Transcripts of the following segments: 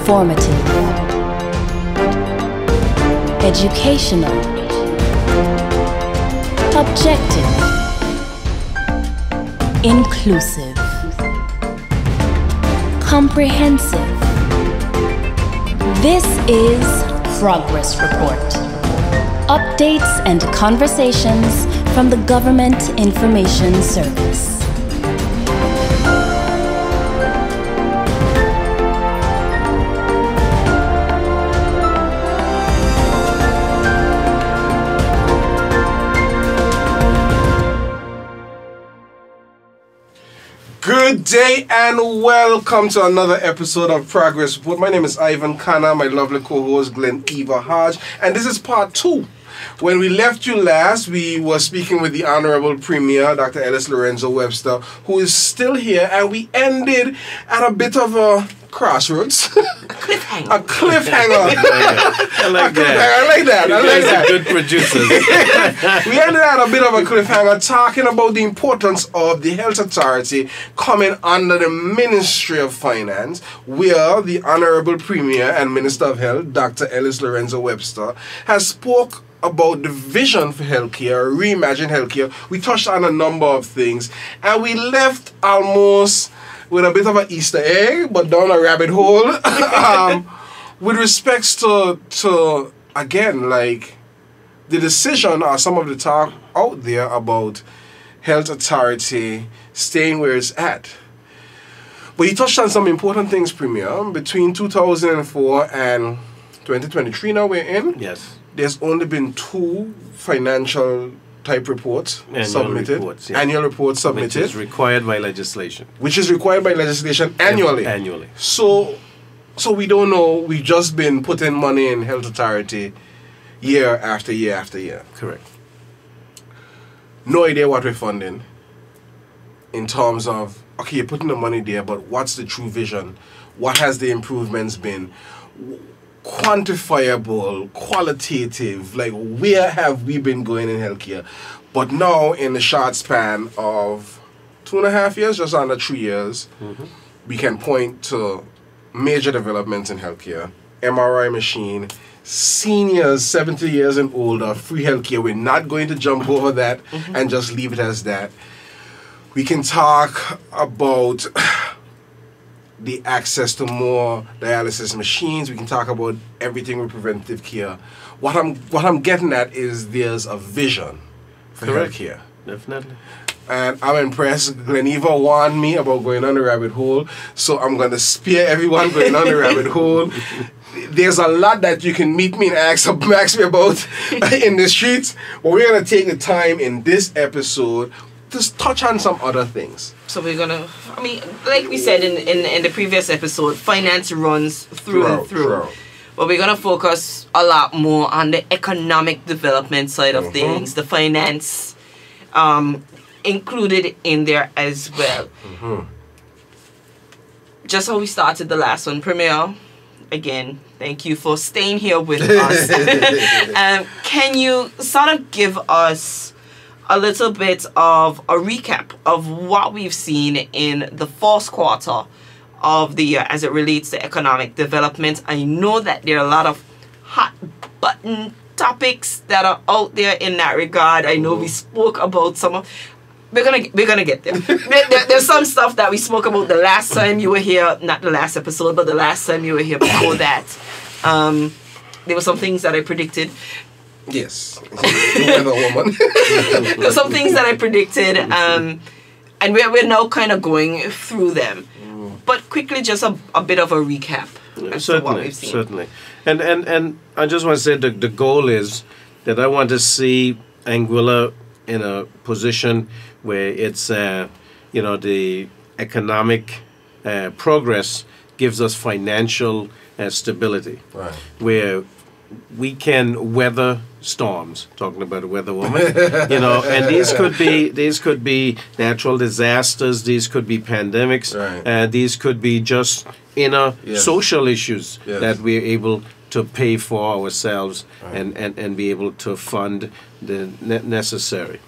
Informative. Educational. Objective. Inclusive. Comprehensive. This is Progress Report. Updates and conversations from the Government Information Service. Good day and welcome to another episode of Progress Report. My name is Ivan Khanna, my lovely co-host Glenn Eva Hodge, and this is part 2. When we left you last, we were speaking with the Honorable Premier, Dr. Ellis Lorenzo Webster, who is still here, and we ended at a bit of a crossroads. A cliffhanger. I like that. I like that. You guys are good producers. We ended at a bit of a cliffhanger talking about the importance of the Health Authority coming under the Ministry of Finance, where the Honorable Premier and Minister of Health, Dr. Ellis Lorenzo Webster, has spoke about the vision for healthcare, reimagine healthcare. We touched on a number of things, and we left almost with a bit of an Easter egg, but down a rabbit hole, with respects to again, like the decision or some of the talk out there about Health Authority staying where it's at. But you touched on some important things, Premier. Between 2004 and 2023 now we're in. Yes. There's only been 2 financial type reports submitted. Annual reports submitted. Which is required by legislation. Annually. Annually. So we don't know. We've just been putting money in Health Authority year after year after year. Correct. No idea what we're funding in terms of, okay, you're putting the money there, but what's the true vision? What has the improvements been? Quantifiable, qualitative, like where have we been going in healthcare? But now in the short span of 2.5 years, just under 3 years, we can point to major developments in healthcare. MRI machine, seniors 70 years and older, free healthcare. We're not going to jump over that and just leave it as that. We can talk about the access to more dialysis machines. We can talk about everything with preventive care. What I'm getting at is there's a vision for healthcare. Definitely. And I'm impressed. Gleneva warned me about going on the rabbit hole, so I'm going to spare everyone going on the rabbit hole. There's a lot that you can meet me and ask me about in the streets, but we're going to take the time in this episode to touch on some other things. So we're gonna, I mean, like we said in the previous episode, finance runs through and through. But we're gonna focus a lot more on the economic development side of things, the finance included in there as well. Just how we started the last one, Premier, again, thank you for staying here with us. Can you sort of give us a little bit of a recap of what we've seen in the first quarter of the year as it relates to economic development? I know that there are a lot of hot button topics that are out there in that regard. I know we spoke about some of. We're gonna get there. There's some stuff that we spoke about the last time you were here, not the last episode, but the last time you were here before that. There were some things that I predicted. Yes, woman. There's some things that I predicted, and we're now kind of going through them. But quickly, just a bit of a recap as to what we've seen. Certainly. And I just want to say the goal is that I want to see Anguilla in a position where it's, the economic progress gives us financial stability. Right. Where we can weather storms, talking about a weather woman, and these could be natural disasters, these could be pandemics, right. These could be just inner social issues that we're able to pay for ourselves and be able to fund the necessary.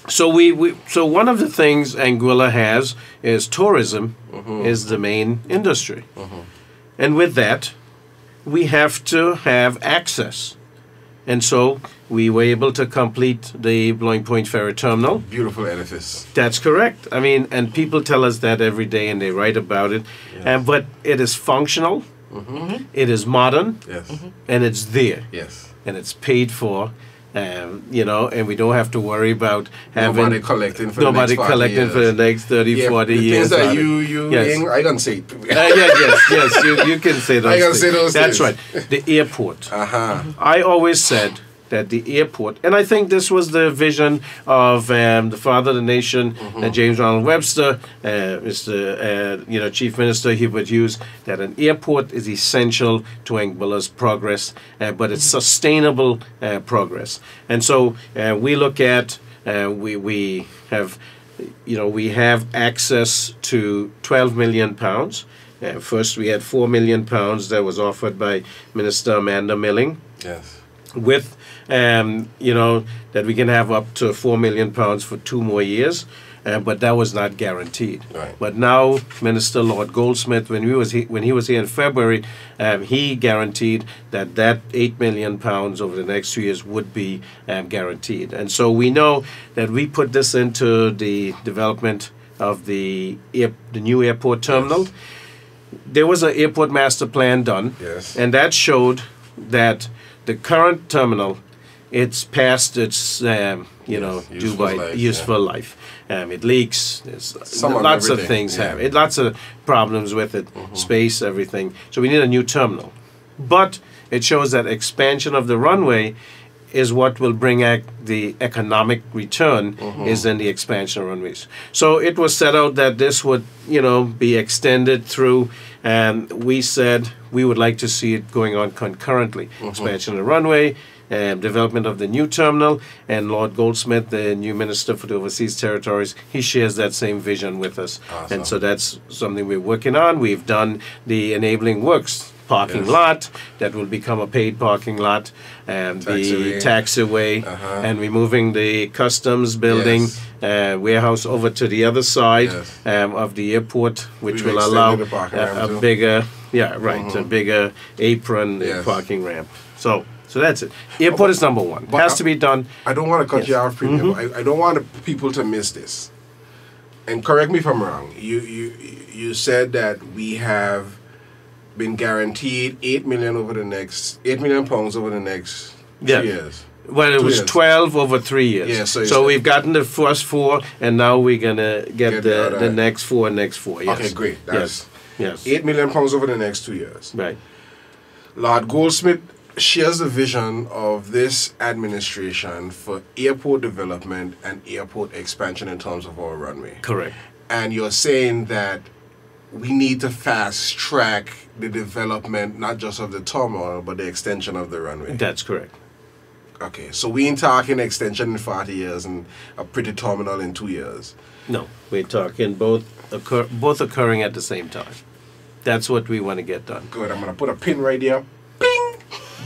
So one of the things Anguilla has is tourism is the main industry. And with that, we have to have access. And so we were able to complete the Blowing Point Ferry Terminal. Beautiful edifice. That's correct. I mean, and people tell us that every day and they write about it. Yes. But it is functional, it is modern, Yes. and it's there. Yes. And it's paid for. You know, and we don't have to worry about having Nobody collecting for the next 40 collecting years. for the next 30, 40 the years. things that on it. you Yes. I can say it. Yes, you can say those I can things. say those That's things. right. The airport. Uh-huh. I always said that the airport, and I think this was the vision of the father of the nation, James Ronald Webster, Mr. Chief Minister Hubert Hughes, that an airport is essential to Anguilla's progress, but it's sustainable progress. And so we look at we have access to 12 million pounds. First, we had 4 million pounds that was offered by Minister Amanda Milling, Yes. with that we can have up to 4 million pounds for 2 more years, but that was not guaranteed. Right. But now Minister Lord Goldsmith, when he was here in February, he guaranteed that 8 million pounds over the next 2 years would be guaranteed. And so we know that we put this into the development of the new airport terminal. Yes. There was an airport master plan done, Yes. and that showed that the current terminal, it's past its useful life, useful life. It leaks. There's Some of lots of everything, things yeah. have it. Lots of problems with it. Space, everything. So we need a new terminal. But it shows that expansion of the runway is what will bring the economic return is in the expansion of runways. So it was set out that this would, be extended through, and we said we would like to see it going on concurrently. Expansion of the runway, development of the new terminal, and Lord Goldsmith, the new Minister for the Overseas Territories, he shares that same vision with us. Awesome. And so that's something we're working on. We've done the enabling works parking Yes. lot that will become a paid parking lot, and the taxiway, and we're moving the customs building Yes. warehouse over to the other side Yes. of the airport, which We've will allow extended the parking ramp a too. bigger, a bigger apron Yes. parking ramp. So that's it. Airport is number one. but Has to be done. I don't want to cut Yes. you off, Premier. But I don't want people to miss this. And correct me if I'm wrong. You said that we have been guaranteed 8 million pounds over the next 2 years. Well, it 2 was years. 12 over 3 years. Yeah, so so we've gotten the first 4, and now we're gonna get Get the other- the next 4. Yes. Okay, great. That's Yes. 8 million pounds over the next 2 years. Right. Lord Goldsmith shares the vision of this administration for airport development and airport expansion in terms of our runway. Correct. And you're saying that we need to fast track the development not just of the terminal but the extension of the runway. That's correct. Okay, so we ain't talking extension in 40 years and a pretty terminal in 2 years. No, we're talking both occurring at the same time. That's what we want to get done. Good, I'm gonna put a pin right there. Bing!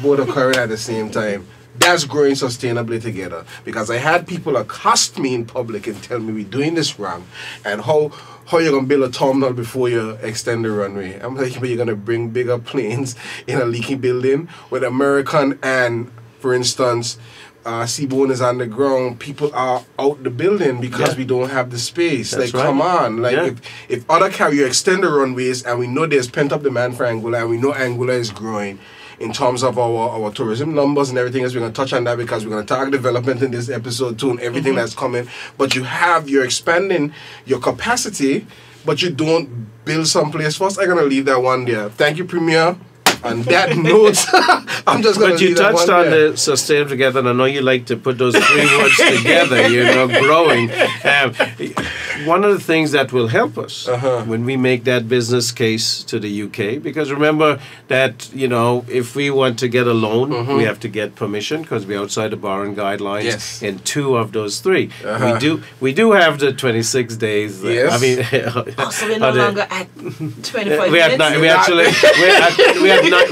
Both occurring at the same time. That's growing sustainably together. Because I had people accost me in public and tell me we're doing this wrong, and how you're gonna build a terminal before you extend the runway. I'm like, but you're gonna bring bigger planes in a leaky building with American and, for instance, Seabourn is on the ground. People are out the building because we don't have the space. That's like, right. come on. Like, Yeah. if other carrier extend the runways, and we know there's pent up demand for Anguilla, and we know Anguilla is growing in terms of our tourism numbers and everything else. We're going to touch on that because we're going to talk development in this episode too and everything that's coming. But you're expanding your capacity, but you don't build someplace. First, I'm going to leave that one there. Thank you, Premier. On that note, I'm just going to But you leave that touched one on there. the sustainable together, and I know you like to put those 3 words together, growing. One of the things that will help us when we make that business case to the UK, because remember that, if we want to get a loan, we have to get permission because we're outside the borrowing guidelines Yes. in 2 of those 3. We do have the 26 days. Yes. I mean, Oh, so we're no longer at 25 we had minutes?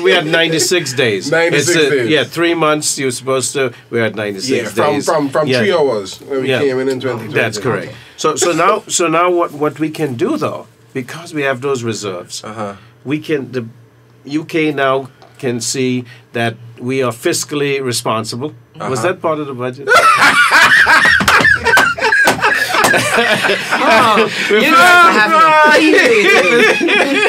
we had 96 days. 96 days. Yeah, 3 months you're supposed to. We're at 96 days. From 3 hours when we came in 2020. That's correct. So now what we can do though, because we have those reserves, we can UK now can see that we are fiscally responsible. Was that part of the budget?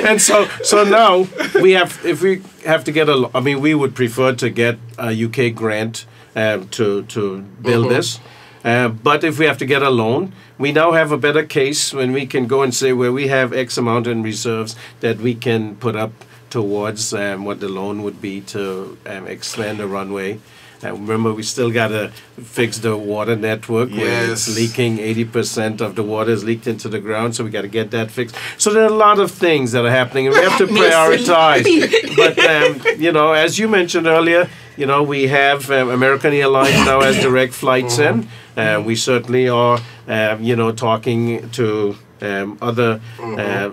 And so now we have, if we have to get a, I mean, we would prefer to get a UK grant to build this. But if we have to get a loan, we now have a better case when we can go and say where we have X amount in reserves that we can put up towards what the loan would be to expand the runway. Remember, we still got to fix the water network where it's leaking. 80% of the water is leaked into the ground, so we got to get that fixed. So there are a lot of things that are happening, and we have to prioritize. But, you know, as you mentioned earlier, you know, we have American Airlines now has direct flights in. We certainly are, you know, talking to other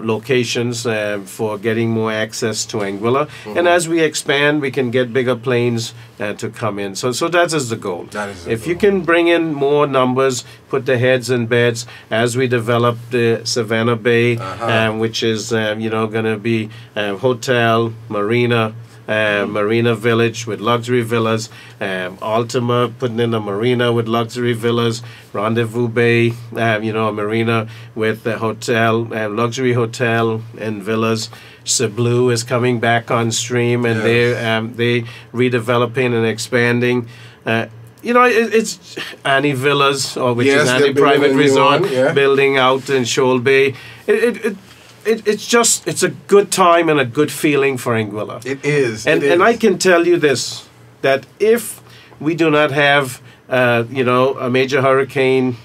locations for getting more access to Anguilla. And as we expand, we can get bigger planes to come in. So that is the goal. If you can bring in more numbers, put the heads in beds as we develop the Savannah Bay, which is, you know, going to be hotel, marina, marina village with luxury villas, Altima putting in a marina with luxury villas, Rendezvous Bay, you know, a marina with a hotel, luxury hotel and villas. Cebu is coming back on stream, and they redeveloping and expanding. You know, it's Annie Villas, or which is Annie Private Resort, building out in Shoal Bay. It's a good time and a good feeling for Anguilla. It is. And I can tell you this, that if we do not have, you know, a major hurricane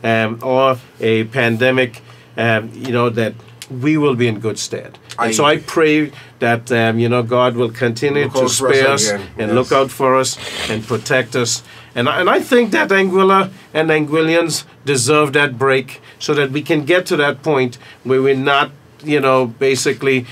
or a pandemic, you know, that we will be in good stead. And so I pray that, you know, God will continue to spare us and look out for us and protect us. And I think that Anguilla and Anguillians deserve that break so that we can get to that point where we're not, you know, basically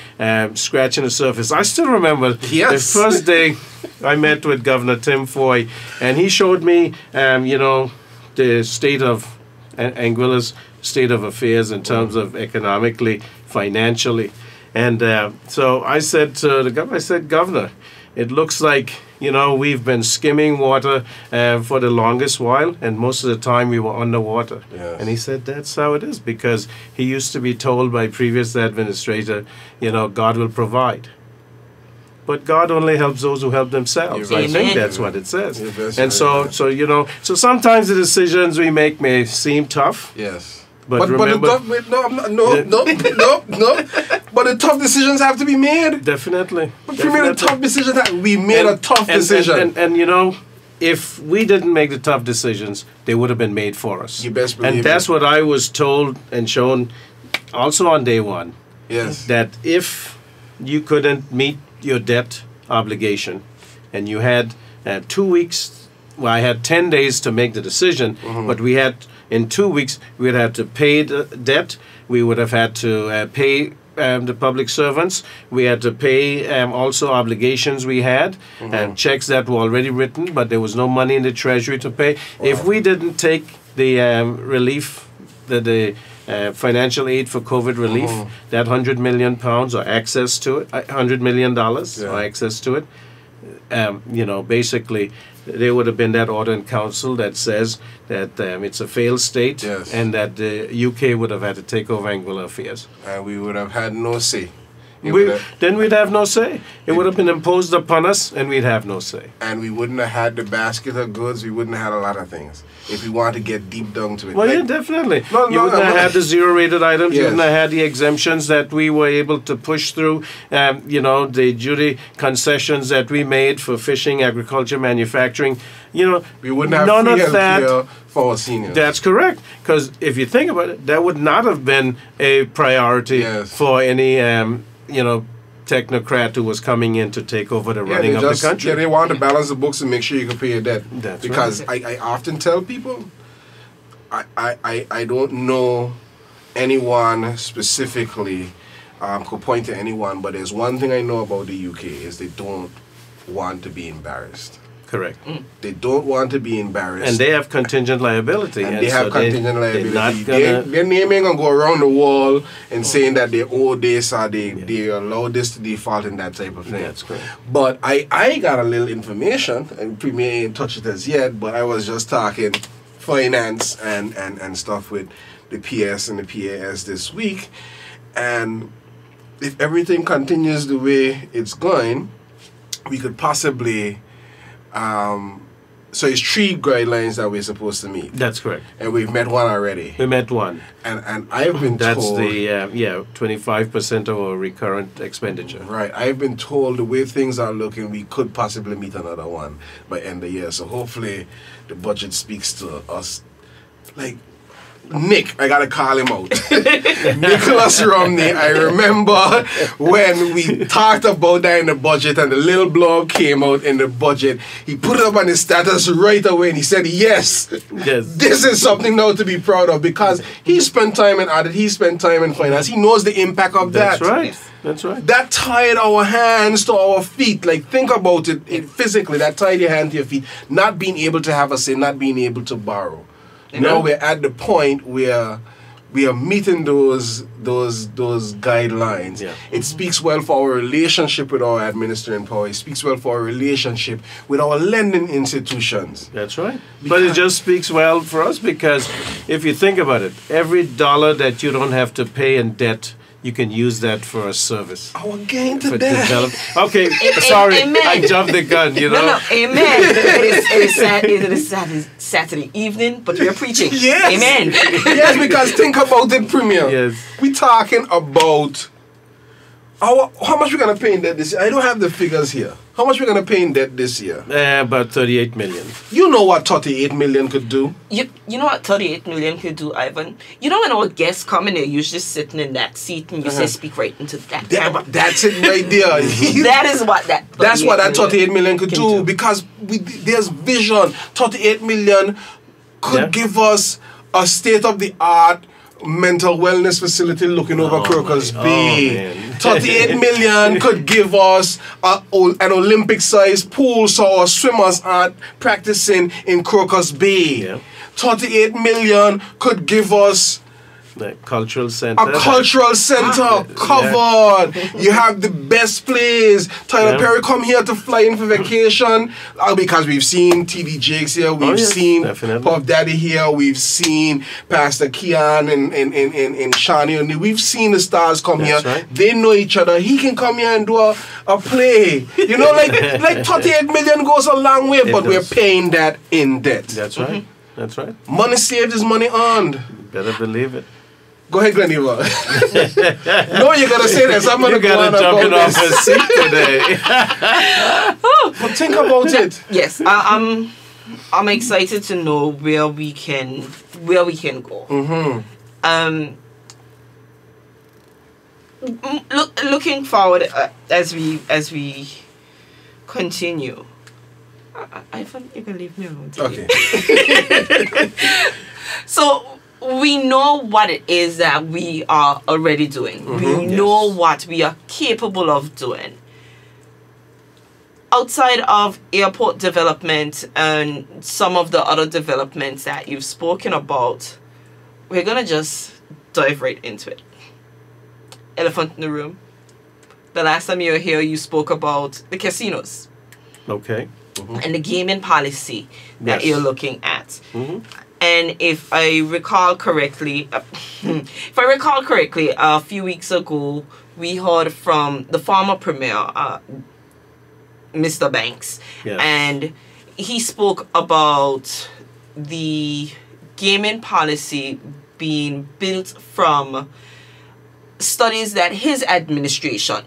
scratching the surface. I still remember the first day I met with Governor Tim Foy, and he showed me, you know, the state of Anguilla's state of affairs in terms of economically, financially. And so I said to the governor, I said, Governor, it looks like, you know, we've been skimming water for the longest while, and most of the time we were underwater. And he said that's how it is, because he used to be told by previous administrator, you know, God will provide. But God only helps those who help themselves. I think that's what it says. And so you know, so sometimes the decisions we make may seem tough. But remember, but the tough decisions have to be made. Definitely. But we made a tough decision. We made a tough decision. And you know, if we didn't make the tough decisions, they would have been made for us. You best believe. And that's what I was told and shown also on day one. That if you couldn't meet your debt obligation and you had 2 weeks, well, I had 10 days to make the decision, but we had, in 2 weeks, we'd have to pay the debt. We would have had to pay the public servants. We had to pay also obligations we had, and checks that were already written, but there was no money in the treasury to pay. If we didn't take the relief, the financial aid for COVID relief, that £100 million or access to it, $100 million or access to it, you know, basically there would have been that order in council that says that it's a failed state, and that the UK would have had to take over Anguilla affairs. And we would have had no say. Then we'd have no say. It would have been imposed upon us, and we'd have no say. And we wouldn't have had the basket of goods. We wouldn't have had a lot of things if we want to get deep down to it. Well, yeah, definitely. You wouldn't have had the zero-rated items. You wouldn't have had the exemptions that we were able to push through. You know, the duty concessions that we made for fishing, agriculture, manufacturing. You know, we wouldn't have none of that for our seniors. That's correct. Because if you think about it, that would not have been a priority for any you know, technocrat who was coming in to take over the running of the country. They want to balance the books and make sure you can pay your debt. That's because right. I often tell people, I don't know anyone specifically could point to anyone, but there's one thing I know about the UK is they don't want to be embarrassed. Correct. They don't want to be embarrassed. And they have contingent liability. And they have so contingent liability. They're not gonna, Their name ain't gonna go around the wall and saying that they owe this or they allow this to default and that type of thing. That's correct. But I got a little information, and Premier ain't touched it as yet, but I was just talking finance and stuff with the PS and the PAS this week. And if everything continues the way it's going, we could possibly so it's 3 guidelines that we're supposed to meet. That's correct. And we've met one already. We met one. And I've been That's told... the 25% of our recurrent expenditure. Right. I've been told the way things are looking, we could possibly meet another one by end of the year. So hopefully the budget speaks to us. Like, Nick, I gotta call him out. Nicholas Romney, I remember when we talked about that in the budget and the little blog came out in the budget, he put it up on his status right away and he said, yes, this is something now to be proud of, because he spent time in audit, he spent time in finance, he knows the impact of that. That's right. That's right. That tied our hands to our feet. Like, think about it physically, that tied your hand to your feet, not being able to have a say, not being able to borrow. Now we're at the point where we are meeting those guidelines. Yeah. It speaks well for our relationship with our administrative power. It speaks well for our relationship with our lending institutions. That's right. But it just speaks well for us because if you think about it, every dollar that you don't have to pay in debt, you can use that for a service. Our gain to that. Okay, sorry, I jumped the gun, you know. No, amen. It is Saturday evening, but we are preaching. Yes. Amen. Yes, because think about it, Premier. Yes. We're talking about how much we're going to pay in debt this year. I don't have the figures here. How much we're going to pay in debt this year? About 38 million. You know what 38 million could do? You know what 38 million could do, Ivan? You know when our guests come and they're usually sitting in that seat and you say, speak right into that camera. That's it right there. That is what that 38 million could do, because there's vision. 38 million could give us a state-of-the-art mental wellness facility looking over Crocus Bay. 38 million could give us an Olympic-sized pool so our swimmers aren't practicing in Crocus Bay. Yeah. 38 million could give us the cultural center. A cultural center covered. Yeah. You have the best place. Tyler Perry come here to fly in for vacation because we've seen TD Jakes here. We've seen Puff Daddy here. We've seen Pastor Keon and Shani O'Neill. We've seen the stars come here. Right. They know each other. He can come here and do a play. You know, like 38 million goes a long way, but we're paying that in debt. That's right. That's right. Money saved is money earned. Better believe it. Go ahead, Gleneva. No, you gotta say that. I'm gonna go on jumping about off a seat today. But think about it. Yes, I'm excited to know where we can go. Looking forward as we continue. I thought you can leave me alone today. Okay. So we know what it is that we are already doing. We know what we are capable of doing. Outside of airport development and some of the other developments that you've spoken about, we're going to just dive right into it. Elephant in the room. The last time you were here, you spoke about the casinos. Okay. And the gaming policy that you're looking at. And if I recall correctly, a few weeks ago, we heard from the former premier, Mr. Banks, and he spoke about the gaming policy being built from studies that his administration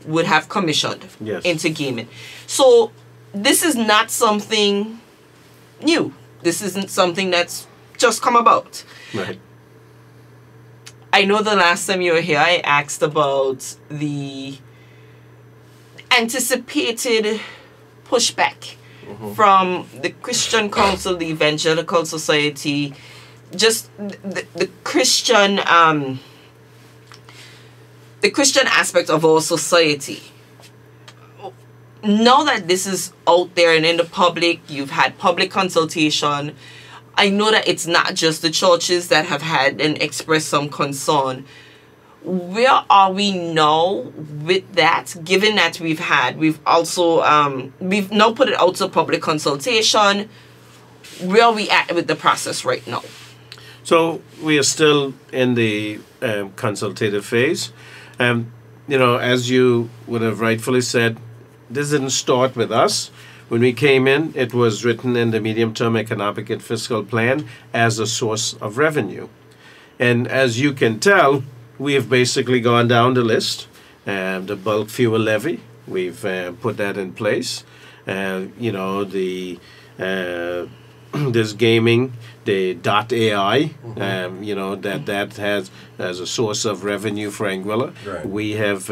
would have commissioned into gaming. So this is not something new. This isn't something that's just come about. Right. I know the last time you were here, I asked about the anticipated pushback from the Christian Council, the Evangelical Society, just the Christian aspect of our society. now that this is out there and in the public, you've had public consultation. I know that it's not just the churches that have had and expressed some concern. Where are we now with that? Given that we've also we've now put it out to public consultation. Where are we at with the process right now? So we are still in the consultative phase. You know, as you would have rightfully said, this didn't start with us. When we came in, it was written in the medium-term economic and fiscal plan as a source of revenue. And as you can tell, we have basically gone down the list. The bulk fuel levy, we've put that in place. You know, the this gaming, the .ai, you know, that has as a source of revenue for Anguilla. Right. We have,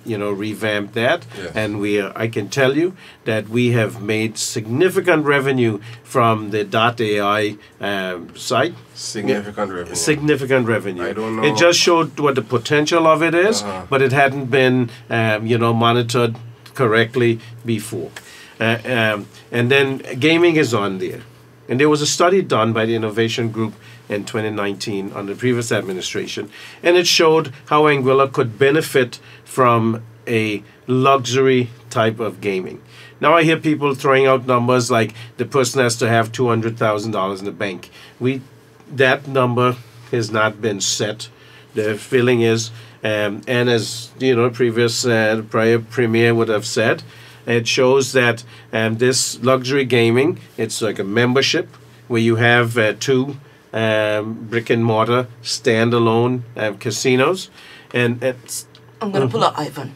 you know, revamped that, Yes. and I can tell you that we have made significant revenue from the .ai site. Significant revenue. Significant revenue. I don't know. It just showed what the potential of it is, but it hadn't been, you know, monitored correctly before. And then gaming is on there. And there was a study done by the Innovation Group in 2019 under the previous administration, and it showed how Anguilla could benefit from a luxury type of gaming. Now I hear people throwing out numbers like the person has to have $200,000 in the bank. That number has not been set. The feeling is, and as you know, prior premier would have said, it shows that this luxury gaming, it's like a membership where you have two brick and mortar standalone casinos. And I'm going to pull up Ivan.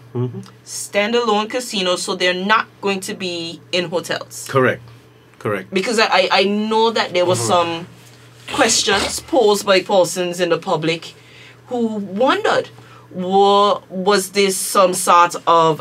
Standalone casinos, so they're not going to be in hotels. correct. Because I know that there were some questions posed by persons in the public who wondered, was this some sort of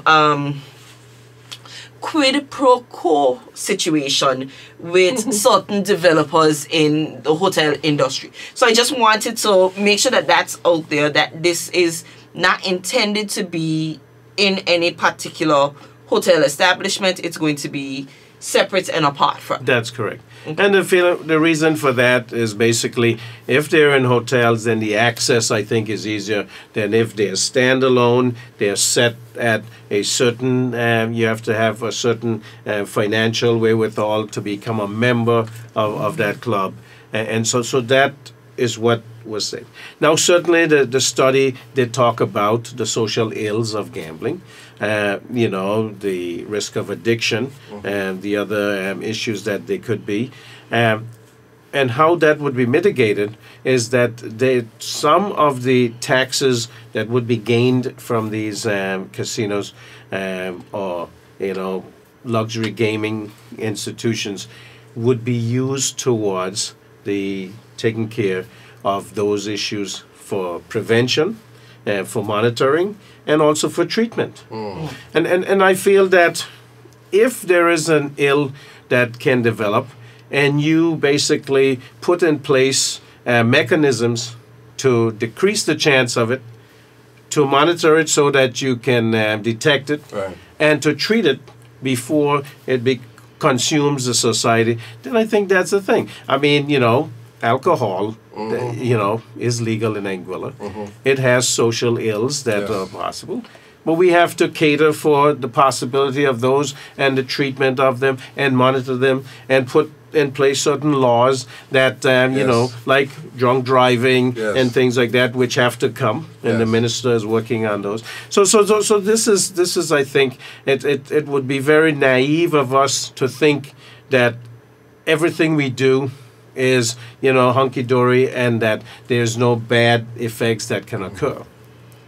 quid pro quo situation with certain developers in the hotel industry? So I just wanted to make sure that that's out there, that this is not intended to be in any particular hotel establishment. It's going to be separate and apart from. That's correct. And the reason for that is basically if they're in hotels, then the access, I think, is easier than if they're standalone. They're set at a certain, you have to have a certain financial wherewithal to become a member of that club. And so that is what was said. Now, certainly the study did talk about the social ills of gambling. You know, the risk of addiction and the other issues that they could be. And how that would be mitigated is that some of the taxes that would be gained from these casinos or, you know, luxury gaming institutions would be used towards the taking care of those issues for prevention, for monitoring, and also for treatment. And I feel that if there is an ill that can develop and you basically put in place mechanisms to decrease the chance of it, to monitor it so that you can detect it, Right. and to treat it before it consumes the society, then I think that's the thing. I mean, you know, alcohol, you know, is legal in Anguilla. It has social ills that Yes. are possible. But we have to cater for the possibility of those and the treatment of them and monitor them and put in place certain laws that, you know, like drunk driving Yes. and things like that, which have to come. And the Yes. minister is working on those. So this is, I think, it would be very naive of us to think that everything we do is, you know, hunky-dory and that there's no bad effects that can occur.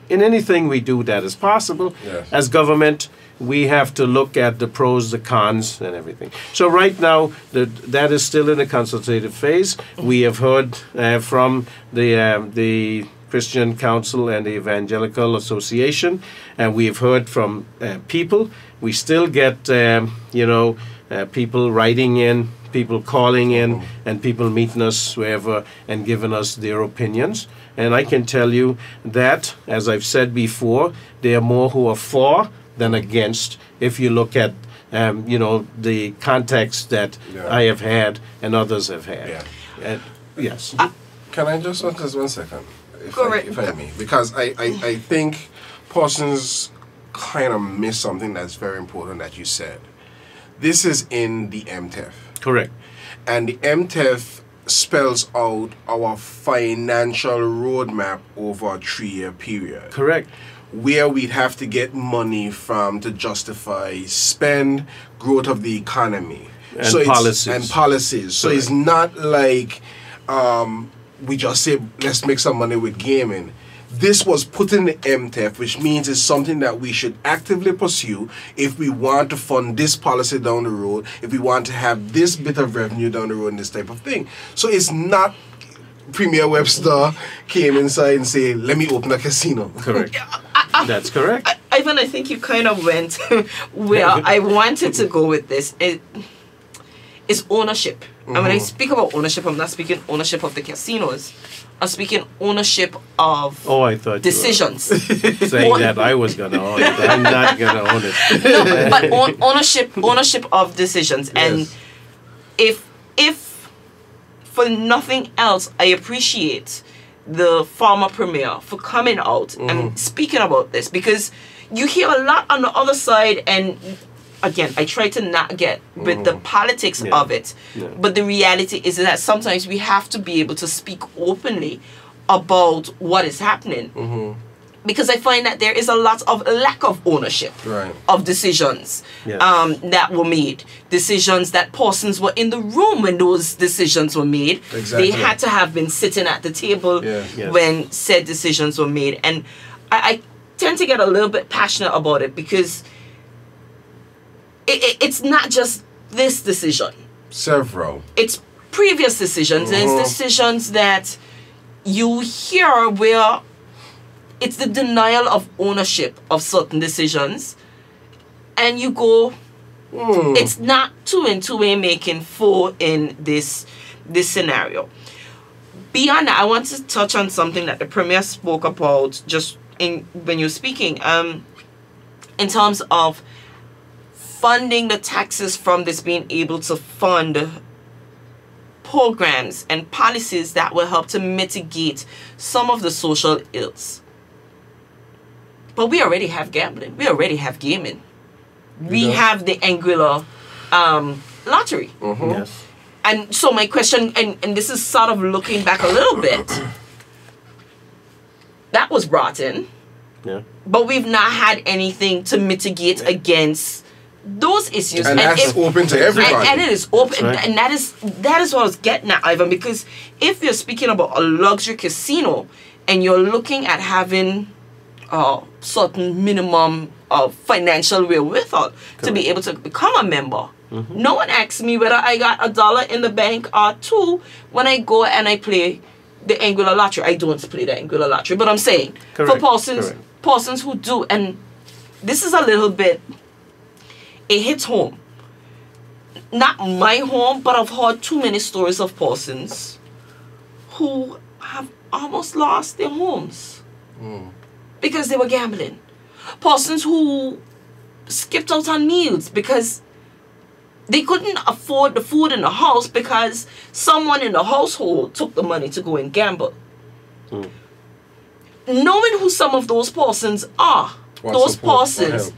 In anything we do that is possible, Yes. as government, we have to look at the pros, the cons, and everything. So right now, that is still in the consultative phase. We have heard from the Christian Council and the Evangelical Association, and we have heard from people. We still get, you know, people writing in, people calling in, and people meeting us wherever and giving us their opinions. And I can tell you that, as I've said before, there are more who are for than against if you look at you know, the context that Yeah. I have had and others have had. Yeah. And, yes. Can I just one second, Go right. if I may? Because I think Parsons kind of missed something that's very important that you said. This is in the MTEF. Correct. And the MTEF spells out our financial roadmap over a 3-year period. Correct. Where we'd have to get money from to justify spend, growth of the economy. And policies. And policies. So it's not like we just say, let's make some money with gaming. This was put in the MTEF, which means it's something that we should actively pursue if we want to fund this policy down the road, if we want to have this bit of revenue down the road and this type of thing. So it's not Premier Webster came inside and say, let me open a casino. Correct. That's correct. Ivan, I think you kind of went where I wanted to go with this. It's ownership. And when I speak about ownership, I'm not speaking ownership of the casinos. I'm speaking ownership of I thought decisions. you were saying that I was going to own it. I'm not going to own it. No, but ownership of decisions. And if for nothing else, I appreciate the former premier for coming out and speaking about this, because you hear a lot on the other side, and again, I try to not get with the politics of it, but the reality is that sometimes we have to be able to speak openly about what is happening. Because I find that there is a lot of lack of ownership of decisions that were made. Decisions that persons were in the room when those decisions were made. Exactly. They had to have been sitting at the table when said decisions were made. And I tend to get a little bit passionate about it, because it's not just this decision. Several. It's previous decisions. And it's decisions that you hear where it's the denial of ownership of certain decisions, and you go, it's not 2 and 2 way making 4 in this scenario. Beyond that, I want to touch on something that the Premier spoke about just when you're speaking, in terms of funding the taxes from this, being able to fund programs and policies that will help to mitigate some of the social ills. But we already have gambling. We already have gaming. We have the Anguilla lottery. Yes. And so my question, and this is sort of looking back a little bit, that was brought in. Yeah. But we've not had anything to mitigate against those issues. And that's open to everybody. And it is open. Right. And that is what I was getting at, Ivan. Because if you're speaking about a luxury casino and you're looking at having certain minimum of financial wherewithal to be able to become a member. No one asks me whether I got $1 in the bank or 2 when I go and I play the Anguilla lottery. I don't play the Anguilla lottery, but I'm saying for persons who do, and this is a little bit, it hits home. Not my home, but I've heard too many stories of persons who have almost lost their homes because they were gambling. Persons who skipped out on meals because they couldn't afford the food in the house because someone in the household took the money to go and gamble. Knowing who some of those persons are, those persons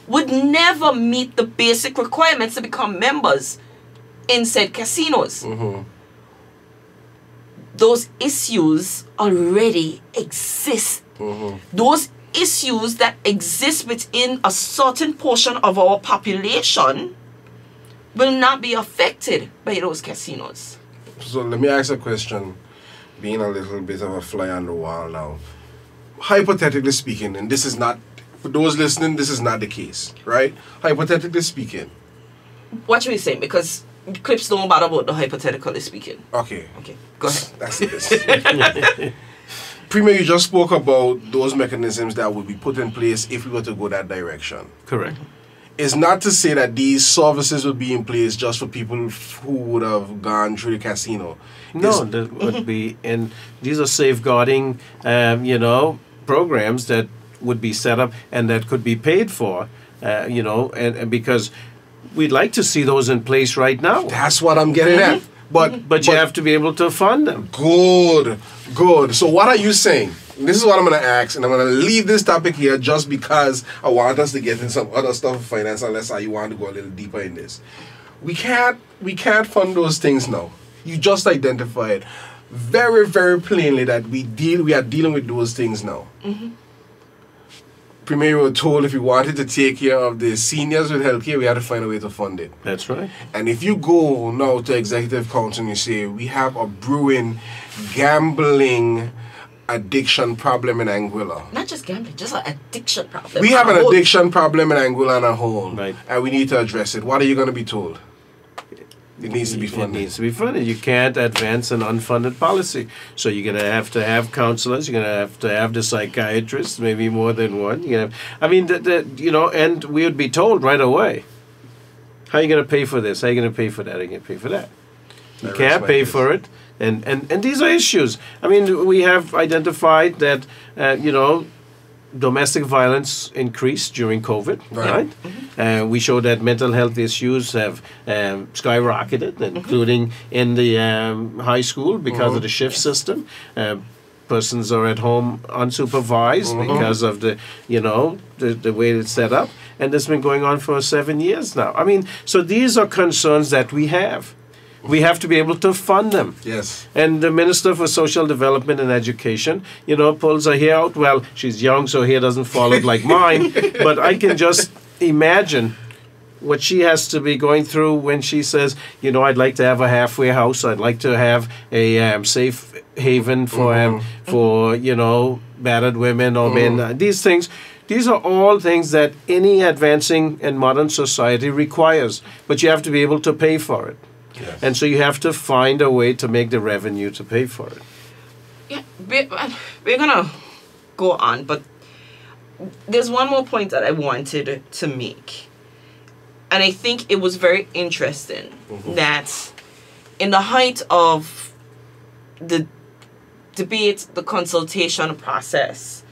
would never meet the basic requirements to become members in said casinos. Those issues already exist. Those issues that exist within a certain portion of our population will not be affected by those casinos. So let me ask a question, being a little bit of a fly on the wall now. Hypothetically speaking, and this is not, for those listening, this is not the case, right? Hypothetically speaking. What are you saying? Because clips don't matter about the hypothetically speaking. Okay. Okay, go ahead. That's it. Premier, you just spoke about those mechanisms that would be put in place if we were to go that direction. Correct. It's not to say that these services would be in place just for people who would have gone through the casino. No, that would be, and these are safeguarding, programs that would be set up and that could be paid for you know, and because we'd like to see those in place right now. That's what I'm getting at. But You have to be able to fund them. Good. So what are you saying? This is what I'm going to ask, and I'm going to leave this topic here just because I want us to get in some other stuff of finance, unless you want to go a little deeper in this. We can't fund those things now. You just identified very, very plainly that we are dealing with those things now. Premier, we were told if we wanted to take care of the seniors with healthcare, we had to find a way to fund it. That's right. And if you go now to Executive Council and you say, we have a brewing gambling addiction problem in Anguilla. Not just gambling, just an addiction problem. We have an addiction problem in Anguilla on a whole. Right. And we need to address it. What are you going to be told? It needs to be It funded. needs to be funded. You can't advance an unfunded policy. So you're going to have counselors. You're going to have the psychiatrists, maybe more than one. I mean, you know, and we would be told right away, how are you going to pay for this? How are you going to pay for that? How are you going to pay for that? You can't pay for it. And these are issues. I mean, we have identified that, you know, domestic violence increased during COVID, right? We show that mental health issues have skyrocketed, including in the high school because of the shift system. Persons are at home unsupervised because of the, you know, the way it's set up. And this has been going on for 7 years now. I mean, so these are concerns that we have. We have to be able to fund them. Yes. And the Minister for Social Development and Education, you know, pulls her hair out. Well, she's young, so hair doesn't fall out like mine. But I can just imagine what she has to be going through when she says, you know, I'd like to have a halfway house. I'd like to have a safe haven for you know, battered women or men. These things. These are all things that any advancing and modern society requires. But you have to be able to pay for it. Yes. And so you have to find a way to make the revenue to pay for it. Yeah, we're going to go on, but there's one more point that I wanted to make. And I think it was very interesting that in the height of the debate, the consultation process,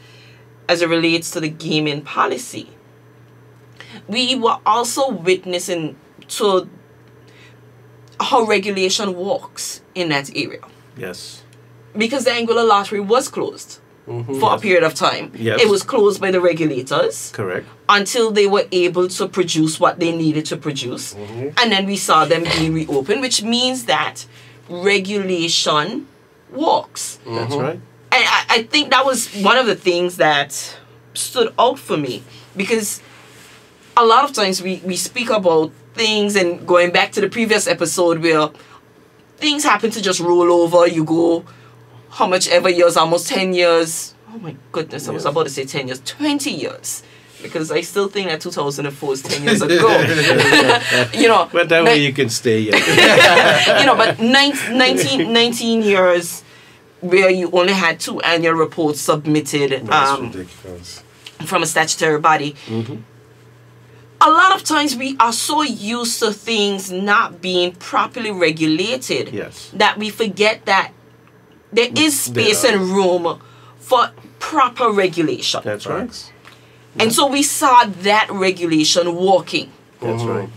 as it relates to the gaming policy, we were also witnessing to how regulation works in that area. Yes. Because the Anguilla Lottery was closed for a period of time. Yes. It was closed by the regulators Correct. until they were able to produce what they needed to produce. And then we saw them being reopened, which means that regulation works. That's right. And I think that was one of the things that stood out for me, because a lot of times we speak about things, and going back to the previous episode where things happen to just roll over, you go how much ever years, almost 10 years. Oh my goodness, I was about to say 10 years, 20 years. Because I still think that 2004 is 10 years ago. You know, But that way you can stay young. you know, but 19 years where you only had 2 annual reports submitted That's ridiculous. from a statutory body. A lot of times we are so used to things not being properly regulated Yes. that we forget that there is space There are. and room for proper regulation. That's right. Thanks. And so we saw that regulation working. That's right.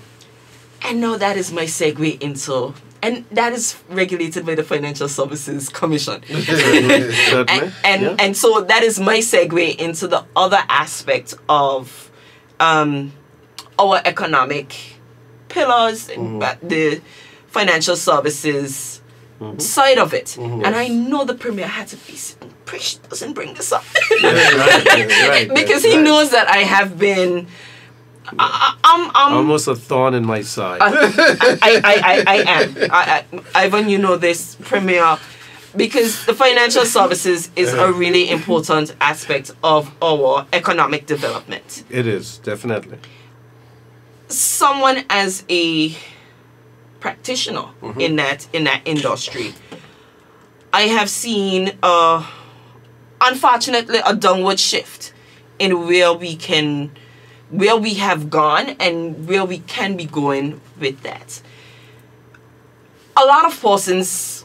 And now that is my segue into, and that is regulated by the Financial Services Commission. Certainly. And so that is my segue into the other aspect of our economic pillars, the financial services side of it. And I know the Premier had to be sitting, Prish doesn't bring this up. Right. Because he knows that I have been, I'm Almost a thorn in my side. I am. Ivan, you know this, Premier, because the financial services is a really important aspect of our economic development. It is, definitely. Someone as a practitioner in that industry, I have seen, unfortunately, a downward shift in where we have gone and where we can be going with that. A lot of persons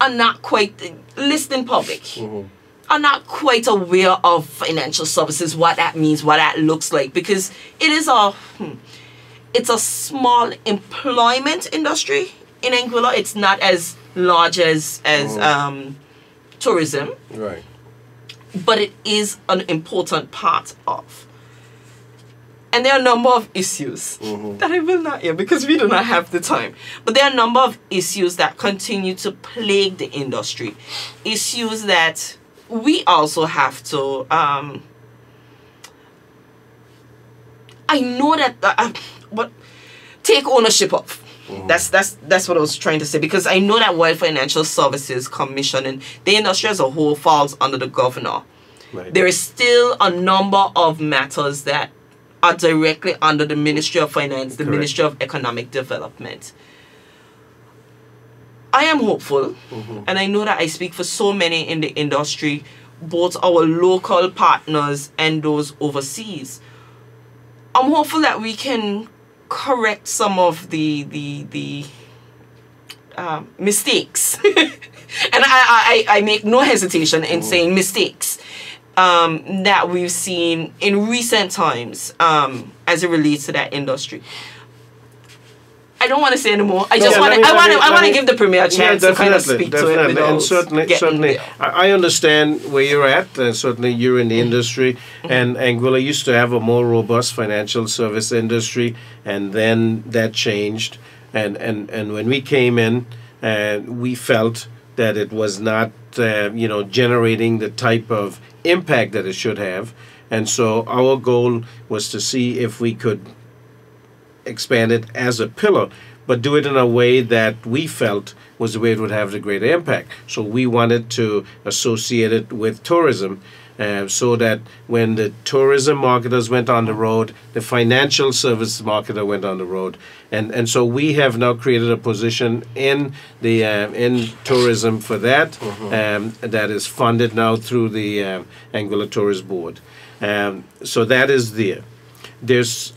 are not quite listening public. are not quite aware of financial services, what that means, what that looks like, because it is it's a small employment industry in Anguilla. It's not as large as tourism, Right. but it is an important part of. And there are a number of issues that I will not hear because we do not have the time. But there are a number of issues that continue to plague the industry. Issues that we also have to... I know that... take ownership of. That's what I was trying to say, because I know that while Financial Services Commission and the industry as a whole falls under the governor, Right. there is still a number of matters that are directly under the Ministry of Finance, the Correct. Ministry of Economic Development. I am hopeful, and I know that I speak for so many in the industry, both our local partners and those overseas. I'm hopeful that we can correct some of the mistakes. And I make no hesitation in saying mistakes that we've seen in recent times as it relates to that industry. I don't want to say anymore. I just want to give the Premier a chance to kind of speak to it. And without certainly, getting there. I understand where you're at. And certainly, you're in the industry, and Anguilla used to have a more robust financial service industry, and then that changed. And when we came in, we felt that it was not, generating the type of impact that it should have, and so our goal was to see if we could expand it as a pillar, but do it in a way that we felt was the way it would have the greater impact. So we wanted to associate it with tourism, so that when the tourism marketers went on the road, the financial service marketer went on the road, and so we have now created a position in the in tourism for that, that is funded now through the Anguilla Tourist Board. So that is there. There's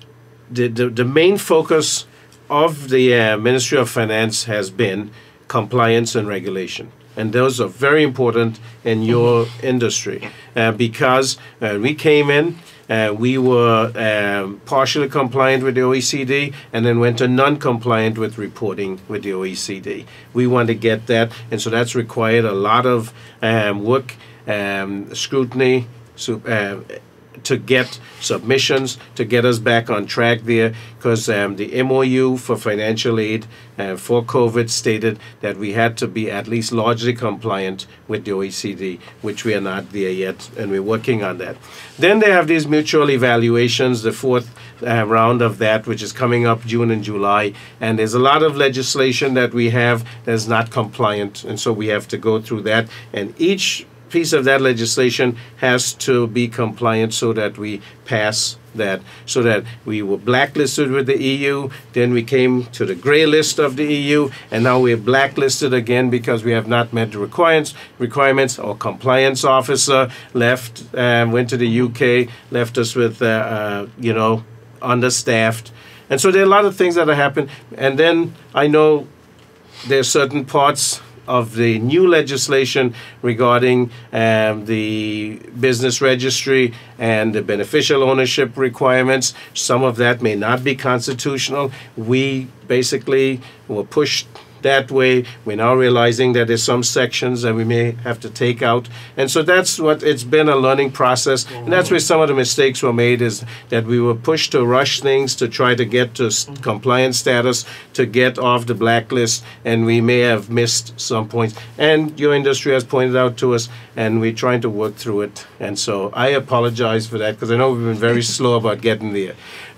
the main focus of the Ministry of Finance has been compliance and regulation. And those are very important in your industry, because we came in, we were partially compliant with the OECD, and then went to non-compliant with reporting with the OECD. We want to get that, and so that's required a lot of work, scrutiny, to get submissions, to get us back on track there, because the MOU for financial aid for COVID stated that we had to be at least largely compliant with the OECD, which we are not there yet, and we're working on that. Then they have these mutual evaluations, the fourth round of that, which is coming up June and July, and there's a lot of legislation that we have that's not compliant, and so we have to go through that, and each piece of that legislation has to be compliant so that we pass that, so that we were blacklisted with the EU, then we came to the gray list of the EU, and now we're blacklisted again because we have not met the requirements. Our compliance officer left, went to the UK, left us with, understaffed. And so there are a lot of things that have happened. And then I know there are certain parts of the new legislation regarding the business registry and the beneficial ownership requirements. Some of that may not be constitutional. We basically were pushed that way. We're now realizing that there's some sections that we may have to take out. And so that's what it's been, a learning process. And that's where some of the mistakes were made, is that we were pushed to rush things to try to get to compliance status, to get off the blacklist, and we may have missed some points. And your industry has pointed out to us, and we're trying to work through it. And so I apologize for that, because I know we've been very slow about getting there.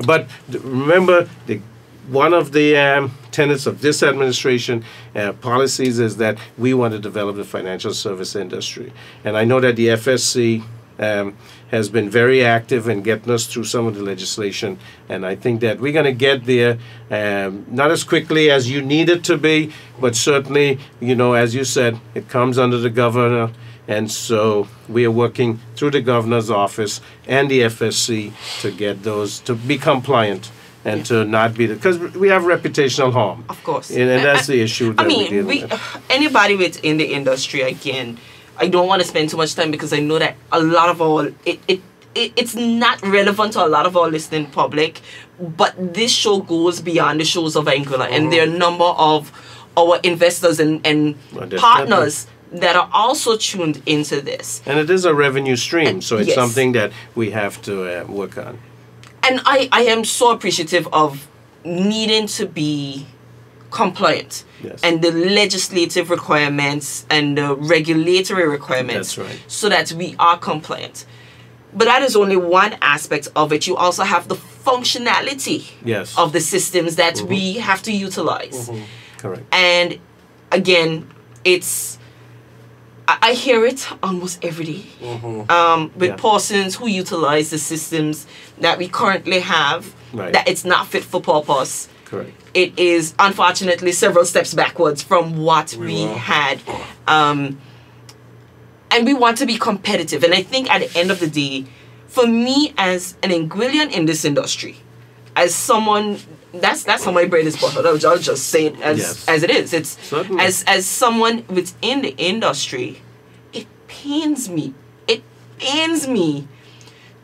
But remember, one of the tenets of this administration policies is that we want to develop the financial service industry. And I know that the FSC has been very active in getting us through some of the legislation. And I think that we're going to get there, not as quickly as you need it to be, but certainly, as you said, it comes under the governor. And so we are working through the governor's office and the FSC to get those to be compliant. And to not be, because we have reputational harm. Of course. And that's the issue that we're dealing with. Anybody within the industry, again, I don't want to spend too much time because I know that a lot of our it's not relevant to a lot of our listening public, but this show goes beyond the shows of Anguilla, and there are a number of our investors and partners that are also tuned into this. And it is a revenue stream, so it's yes. something that we have to work on. And I am so appreciative of needing to be compliant. Yes. And the legislative requirements and the regulatory requirements. That's right. So that we are compliant. But that is only one aspect of it. You also have the functionality Yes. of the systems that we have to utilize. Correct. And again, I hear it almost every day with Yeah. persons who utilize the systems that we currently have, Right. that it's not fit for purpose. Correct. It is unfortunately several steps backwards from what we had. And we want to be competitive. And I think at the end of the day, for me as an Anguillian in this industry, as someone that's how my brain is buttered. I'll just say it Yes. as it is. It's Certainly. as someone within the industry, it pains me. It pains me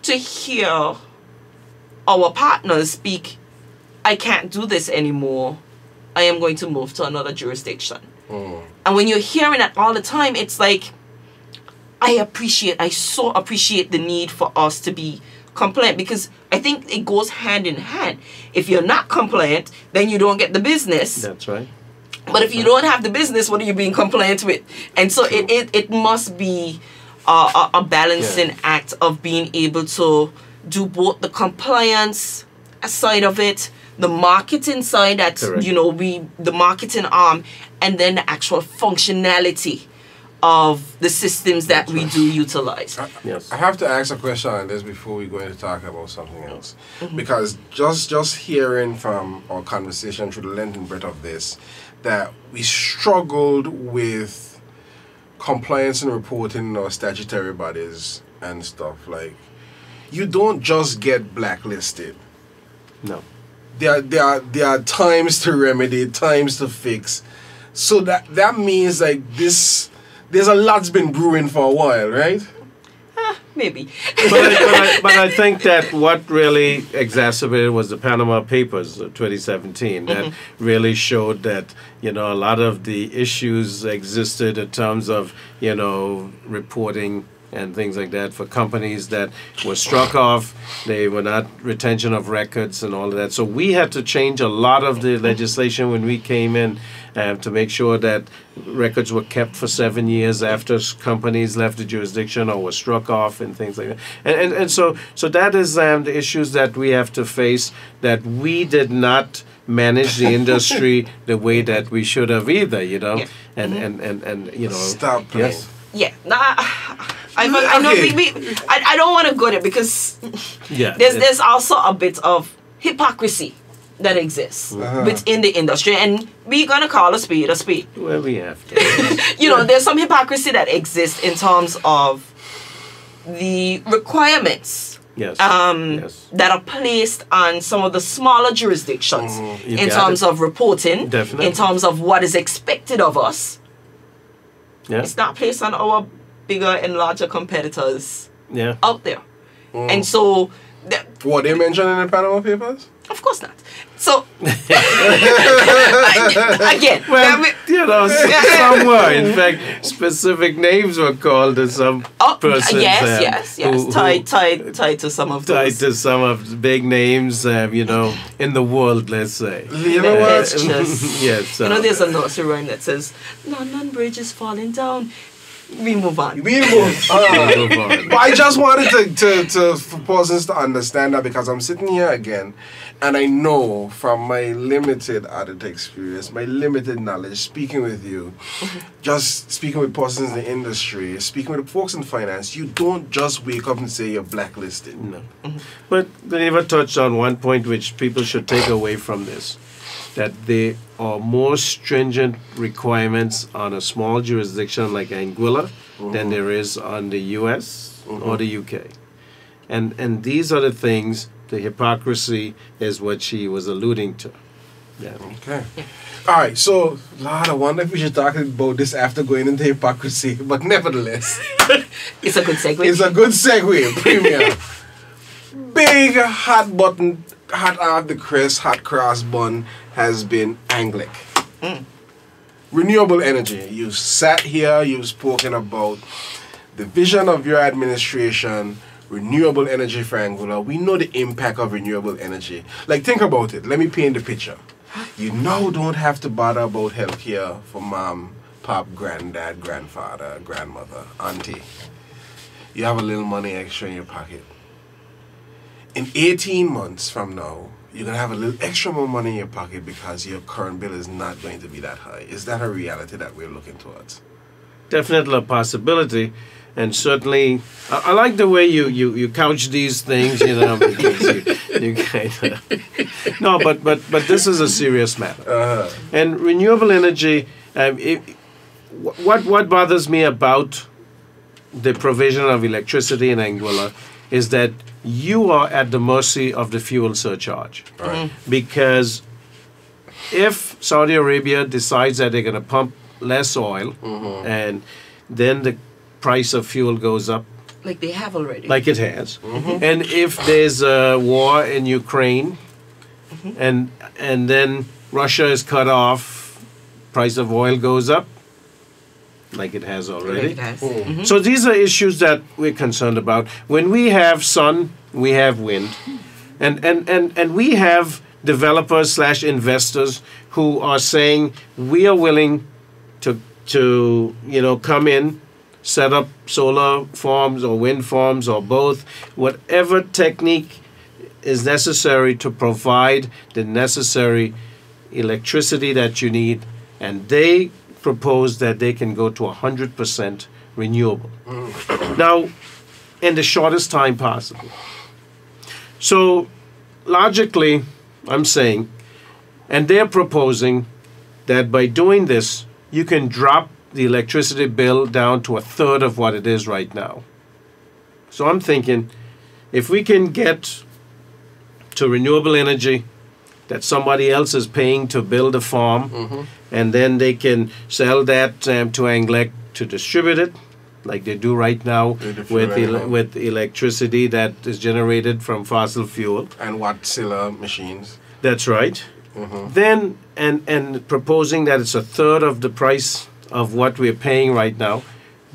to hear our partners speak, I can't do this anymore. I am going to move to another jurisdiction. And when you're hearing that all the time, it's like, I so appreciate the need for us to be compliant, because I think it goes hand in hand. If you're not compliant, then you don't get the business. That's right. But if you don't have the business, what are you being compliant with? And so it must be a balancing act of being able to do both the compliance side of it, the marketing side, that's, Correct. the marketing arm, and then the actual functionality of the systems that we do utilize. Yes. I have to ask a question on this before we go into talk about something else, because just hearing from our conversation through the length and breadth of this, that we struggled with compliance and reporting in our statutory bodies and stuff. Like, you don't just get blacklisted. No. There are times to remedy, times to fix. So that means like this. There's a lot's been brewing for a while, right? Maybe. But I think that what really exacerbated was the Panama Papers of 2017. That really showed that, a lot of the issues existed in terms of, reporting and things like that for companies that were struck off. They were not retention of records and all of that. So we had to change a lot of the legislation when we came in to make sure that records were kept for 7 years after companies left the jurisdiction or were struck off and things like that. And so that is the issues that we have to face, that we did not manage the industry the way that we should have either, Yeah. and Stop playing. yes. Yeah. I know I don't want to go there, because Yeah. there's also a bit of hypocrisy that exists within the industry, and we're gonna call a spade a spade. Well, we have to. There's some hypocrisy that exists in terms of the requirements Yes. Yes. that are placed on some of the smaller jurisdictions You in got terms it. of reporting, Definitely. in terms of what is expected of us. Yeah. It's not placed on our bigger and larger competitors Yeah. out there. And so, What they mentioned in the Panama Papers? of course not. So, again, Well, somewhere. In fact, specific names were called to some persons. yes, who tied to some of tied those. to some of the big names, in the world, let's say. You know what? It's just, Yes. there's a nursery rhyme that says, London Bridge is falling down. We move on. We move on. Move on. But I just wanted for persons to understand that, because I'm sitting here again, and I know from my limited audit experience, my limited knowledge, speaking with you, just speaking with persons in the industry, speaking with folks in finance, you don't just wake up and say you're blacklisted. No. But they never touched on one point which people should take away from this, that there are more stringent requirements on a small jurisdiction like Anguilla than there is on the U.S. or the U.K. And these are the things, the hypocrisy is what she was alluding to. Yeah. Okay. All right. So, Lord, I wonder if we should talk about this after going into hypocrisy. But nevertheless, It's a good segue. it's a good segue, Premier. Big hot button, hot off the crest, hot cross bun has been Anglic. Renewable energy. You sat here, you've spoken about the vision of your administration, renewable energy for Anguilla. We know the impact of renewable energy. Like, think about it. Let me paint the picture. You now don't have to bother about healthcare for mom, pop, granddad, grandfather, grandmother, auntie. You have a little money extra in your pocket. In 18 months from now, you're going to have a little extra more money in your pocket because your current bill is not going to be that high. Is that a reality that we're looking towards? Definitely a possibility. And certainly, I like the way you couch these things, you know, because you kind of... No, but this is a serious matter. And renewable energy, what bothers me about the provision of electricity in Anguilla is that you are at the mercy of the fuel surcharge. Right. Because if Saudi Arabia decides that they're going to pump less oil and then the price of fuel goes up, Like they have already. like it has, and if there's a war in Ukraine and then Russia is cut off, price of oil goes up, like it has already. Like it has. So these are issues that we're concerned about. When we have sun, we have wind, and we have developers / investors who are saying we are willing to come in, set up solar farms or wind farms or both, whatever technique is necessary to provide the necessary electricity that you need, and they propose that they can go to 100% renewable. Now, in the shortest time possible. So, logically, I'm saying, and they're proposing that by doing this, you can drop the electricity bill down to a third of what it is right now. So I'm thinking, if we can get to renewable energy that somebody else is paying to build a farm, and then they can sell that to Anglec to distribute it, like they do right now with electricity that is generated from fossil fuel. And Wärtsilä machines. That's right. Then, and proposing that it's a third of the price of what we're paying right now,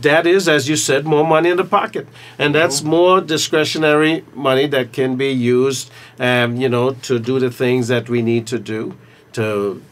that is, as you said, more money in the pocket. And that's more discretionary money that can be used, to do the things that we need to do, to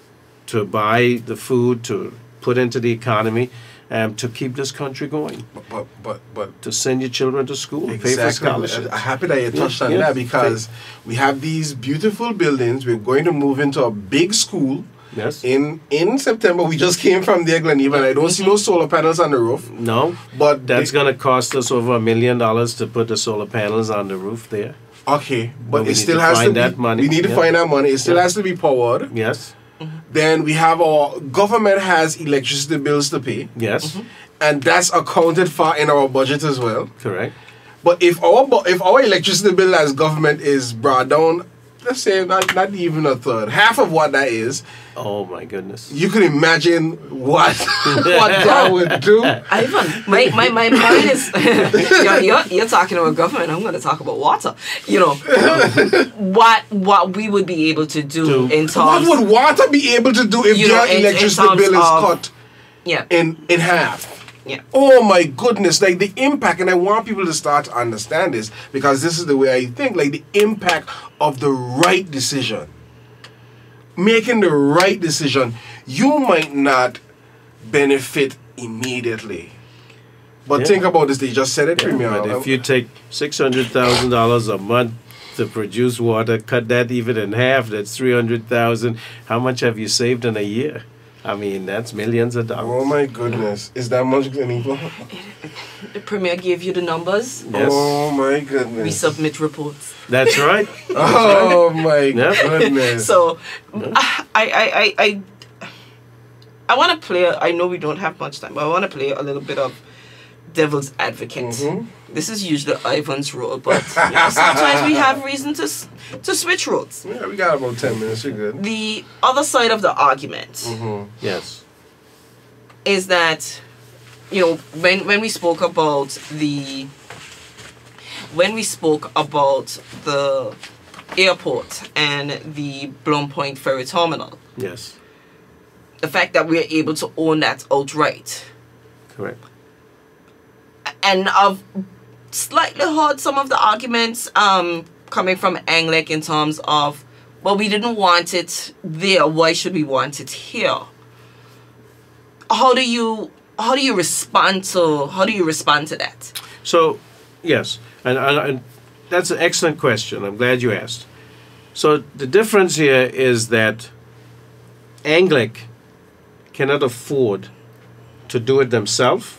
buy the food, to put into the economy, to keep this country going. But to send your children to school, pay for exactly. scholarships. I'm happy that you touched on that because we have these beautiful buildings. We're going to move into a big school. Yes. In September, we just came from there, Gleneven. I don't see no solar panels on the roof. No, but that's going to cost us over $1 million to put the solar panels on the roof there. Okay, but we it still need to has to find be. that money. We need to find that money. It still has to be powered. Yes. Then we have our government has electricity bills to pay. Yes. And that's accounted for in our budget as well. Correct. But if our electricity bill as government is brought down, let's say not even a third, half of what that is. Oh my goodness! You can imagine what that would do. Ivan, my mind is you're talking about government. I'm going to talk about water. What we would be able to do in terms. What would water be able to do if your electricity bill is cut? Yeah. In half. Yeah. Oh my goodness, like the impact, and I want people to start to understand this because this is the way I think, like the impact of the right decision. Making the right decision, you might not benefit immediately. But think about this, they just said it, Premier. But if you take $600,000 a month to produce water, cut that even in half, that's $300,000. How much have you saved in a year? I mean, that's millions of dollars. Oh my goodness. Is that much, Gleneven? The Premier gave you the numbers. Yes. Oh my goodness. We submit reports. That's right. Oh my goodness. So, I want to play, I know we don't have much time, but I want to play a little bit of devil's advocate. Mhm. This is usually Ivan's role, but sometimes we have reason to switch roles. Yeah, we got about 10 minutes. You're good. The other side of the argument Yes. is that, when we spoke about the airport and the Bloom Point Ferry Terminal, Yes. the fact that we're able to own that outright. Correct. And I've slightly heard some of the arguments coming from Anglec in terms of, well, we didn't want it there, why should we want it here? How do you respond to that? So, yes, and that's an excellent question. I'm glad you asked. So the difference here is that Anglec cannot afford to do it themselves.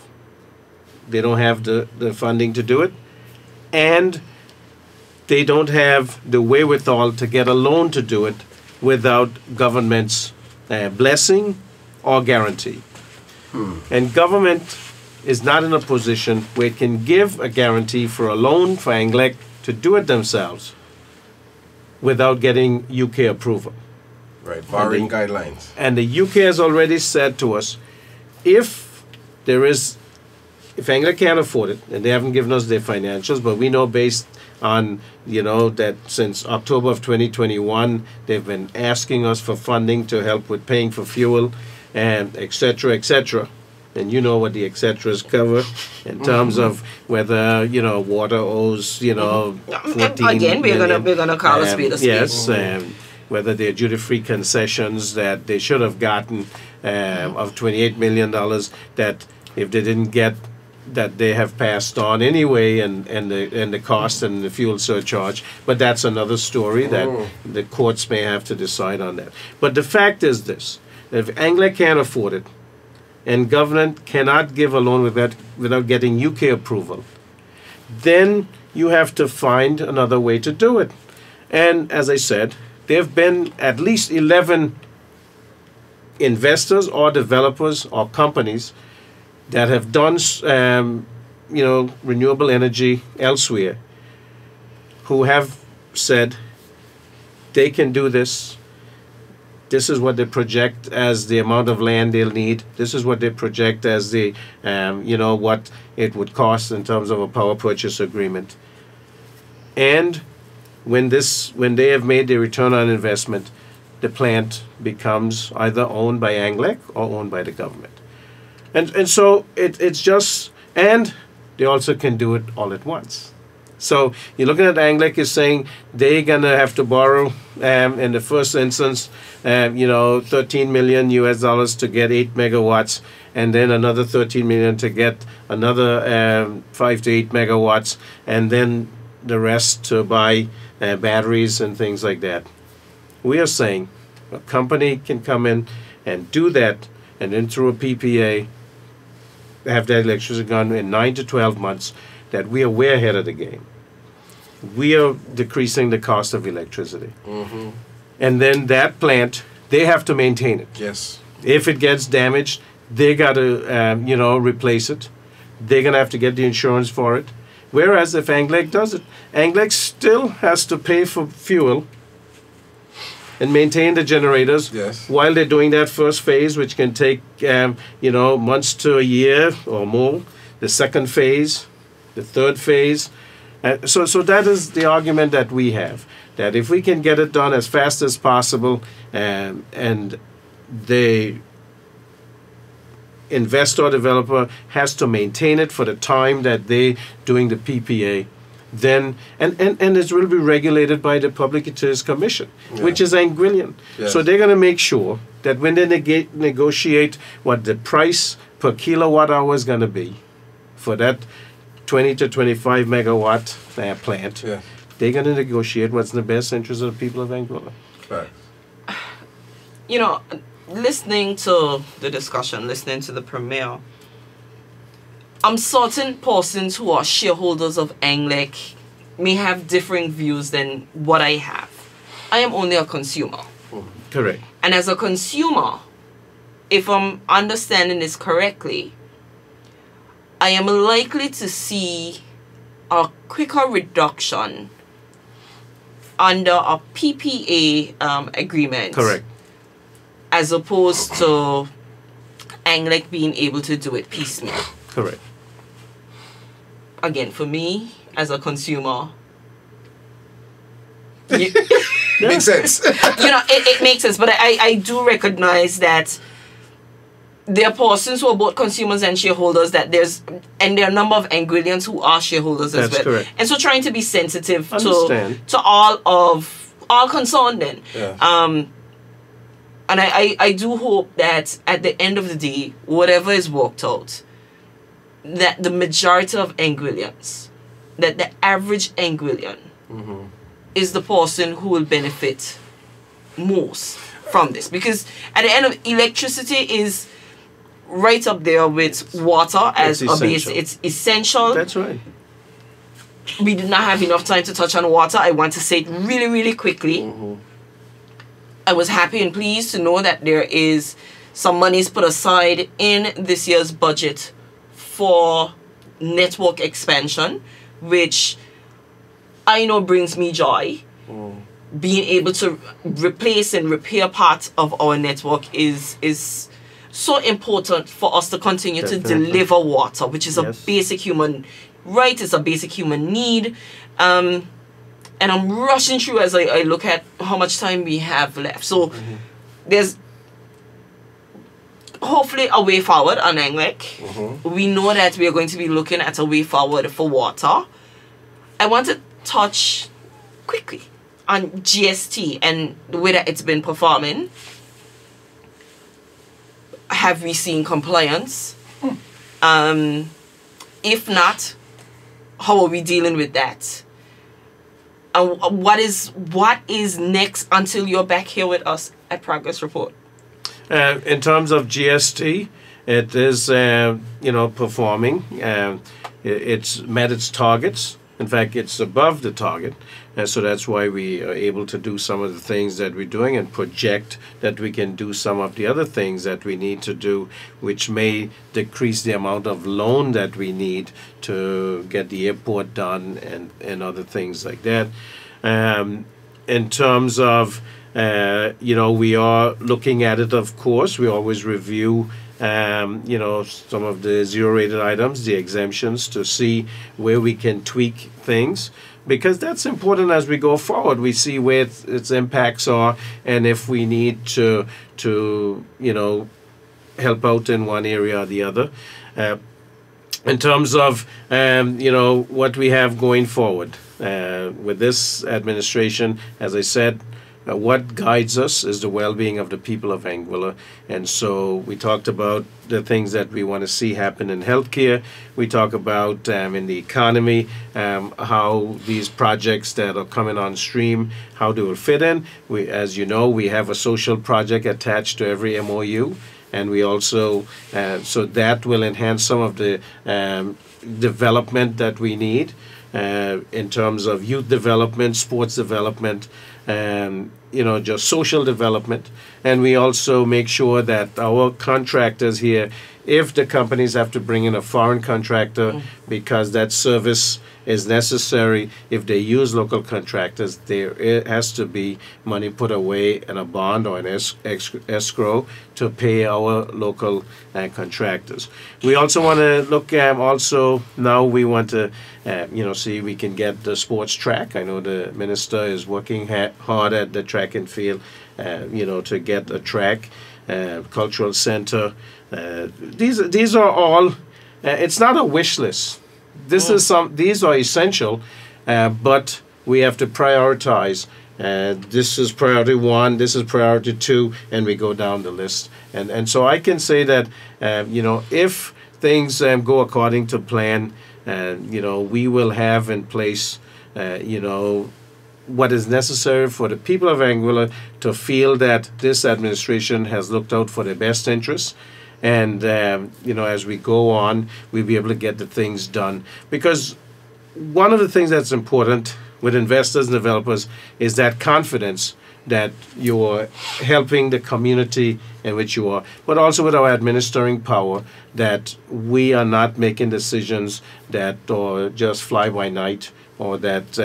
They don't have the funding to do it. And they don't have the wherewithal to get a loan to do it without government's blessing or guarantee. And government is not in a position where it can give a guarantee for a loan for Anglec to do it themselves without getting UK approval. Right, barring guidelines. And the UK has already said to us, if Anglec can't afford it, and they haven't given us their financials, but we know based on, that since October of 2021, they've been asking us for funding to help with paying for fuel, and et cetera, et cetera. And you know what the et ceteras cover in terms of whether, water owes, 14 Again, we're gonna call a spade a spade. Yes, whether they're duty-free concessions that they should have gotten of $28 million that if they didn't get, that they have passed on anyway, and the cost and the fuel surcharge. But that's another story that the courts may have to decide on that. But the fact is this, that if Anglec can't afford it, and government cannot give a loan without getting UK approval, then you have to find another way to do it. And as I said, there have been at least 11 investors or developers or companies that have done, renewable energy elsewhere, who have said they can do this. This is what they project as the amount of land they'll need. This is what they project as the, what it would cost in terms of a power purchase agreement. And when they have made their return on investment, the plant becomes either owned by Anglec or owned by the government. And so it's just, and they also can do it all at once. So you're looking at Anglec is saying they're gonna have to borrow in the first instance, $13 million US to get 8 megawatts, and then another 13 million to get another 5 to 8 megawatts, and then the rest to buy batteries and things like that. We are saying a company can come in and do that, and then through a PPA have that electricity gone in 9 to 12 months. That we are way ahead of the game. We are decreasing the cost of electricity. And then that plant, they have to maintain it. Yes. If it gets damaged, they got to, replace it. They're going to have to get the insurance for it. Whereas if Anglec does it, Anglec still has to pay for fuel and maintain the generators while they're doing that first phase, which can take, months to a year or more. The second phase, the third phase. So that is the argument that we have, that if we can get it done as fast as possible, and the investor or developer has to maintain it for the time that they doing the PPA, then and it will be regulated by the Public Utilities Commission, which is Anguillian. So they're going to make sure that when they negotiate what the price per kilowatt hour is going to be for that 20 to 25 megawatt plant, they're going to negotiate what's in the best interest of the people of Anguilla. Right. Listening to the discussion, listening to the Premier, I'm certain persons who are shareholders of Anglec may have differing views than what I have. I am only a consumer. Correct. And as a consumer, if I'm understanding this correctly, I am likely to see a quicker reduction under a PPA agreement. Correct. As opposed to ANGLEC being able to do it piecemeal. Correct. Again, for me, as a consumer, Makes sense. it makes sense. But I do recognize that there are persons who are both consumers and shareholders there are a number of Anguillians who are shareholders as That's well. correct. And so trying to be sensitive Understand. to all concerned then. Yeah. And I do hope that at the end of the day, whatever is worked out, that the majority of Anguillians, that the average Anguillian is the person who will benefit most from this. Because at the end of electricity is right up there with water as a base. It's essential. That's right. We did not have enough time to touch on water. I want to say it really, really quickly. I was happy and pleased to know that there is some monies put aside in this year's budget for network expansion, which I know brings me joy. Being able to replace and repair parts of our network is so important for us to continue to deliver water, which is a basic human right, it's a basic human need. And I'm rushing through as I look at how much time we have left. So there's hopefully a way forward on ANGLEC. We know that we are going to be looking at a way forward for water. I want to touch quickly on GST and the way that it's been performing. Have we seen compliance? If not, how are we dealing with that? What is next until you're back here with us at Progress Report? In terms of GST, it is performing. It's met its targets. In fact, it's above the target, and so that's why we are able to do some of the things that we're doing and project that we can do some of the other things that we need to do, which may decrease the amount of loan that we need to get the airport done and other things like that. In terms of, we are looking at it, of course. We always review some of the zero-rated items, the exemptions, to see where we can tweak things, because that's important as we go forward. We see where its impacts are, and if we need to help out in one area or the other. In terms of what we have going forward with this administration, as I said, what guides us is the well-being of the people of Anguilla. And so we talked about the things that we want to see happen in healthcare. We talk about in the economy, how these projects that are coming on stream, how they will fit in. As you know, we have a social project attached to every MOU. And we also, so that will enhance some of the development that we need in terms of youth development, sports development, just social development. And we also make sure that our contractors here, if the companies have to bring in a foreign contractor because that service is necessary, if they use local contractors, there has to be money put away in a bond or an escrow to pay our local contractors. We also want to look at now we want to see if we can get the sports track. I know the minister is working hard at the track and field, to get a track, cultural center. These are all, it's not a wish list. These are essential, but we have to prioritize. This is priority 1, this is priority 2, and we go down the list. And so I can say that, if things go according to plan, we will have in place, what is necessary for the people of Anguilla to feel that this administration has looked out for their best interests. And, as we go on, we'll be able to get the things done. Because one of the things that's important with investors and developers is that confidence that you're helping the community in which you are, but also with our administering power, that we are not making decisions that or just fly by night, or that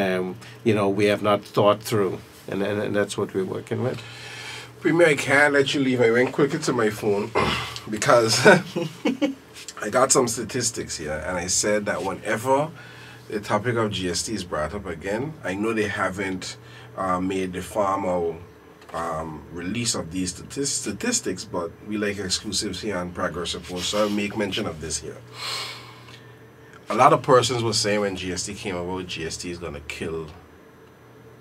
we have not thought through, and that's what we're working with. Premier, I can't let you leave. I went quickly to my phone because I got some statistics here, and I said that whenever the topic of GST is brought up again, I know they haven't made the formal release of these statistics, but we like exclusives here on Progress Report, so I'll make mention of this here. A lot of persons were saying when GST came about, GST is going to kill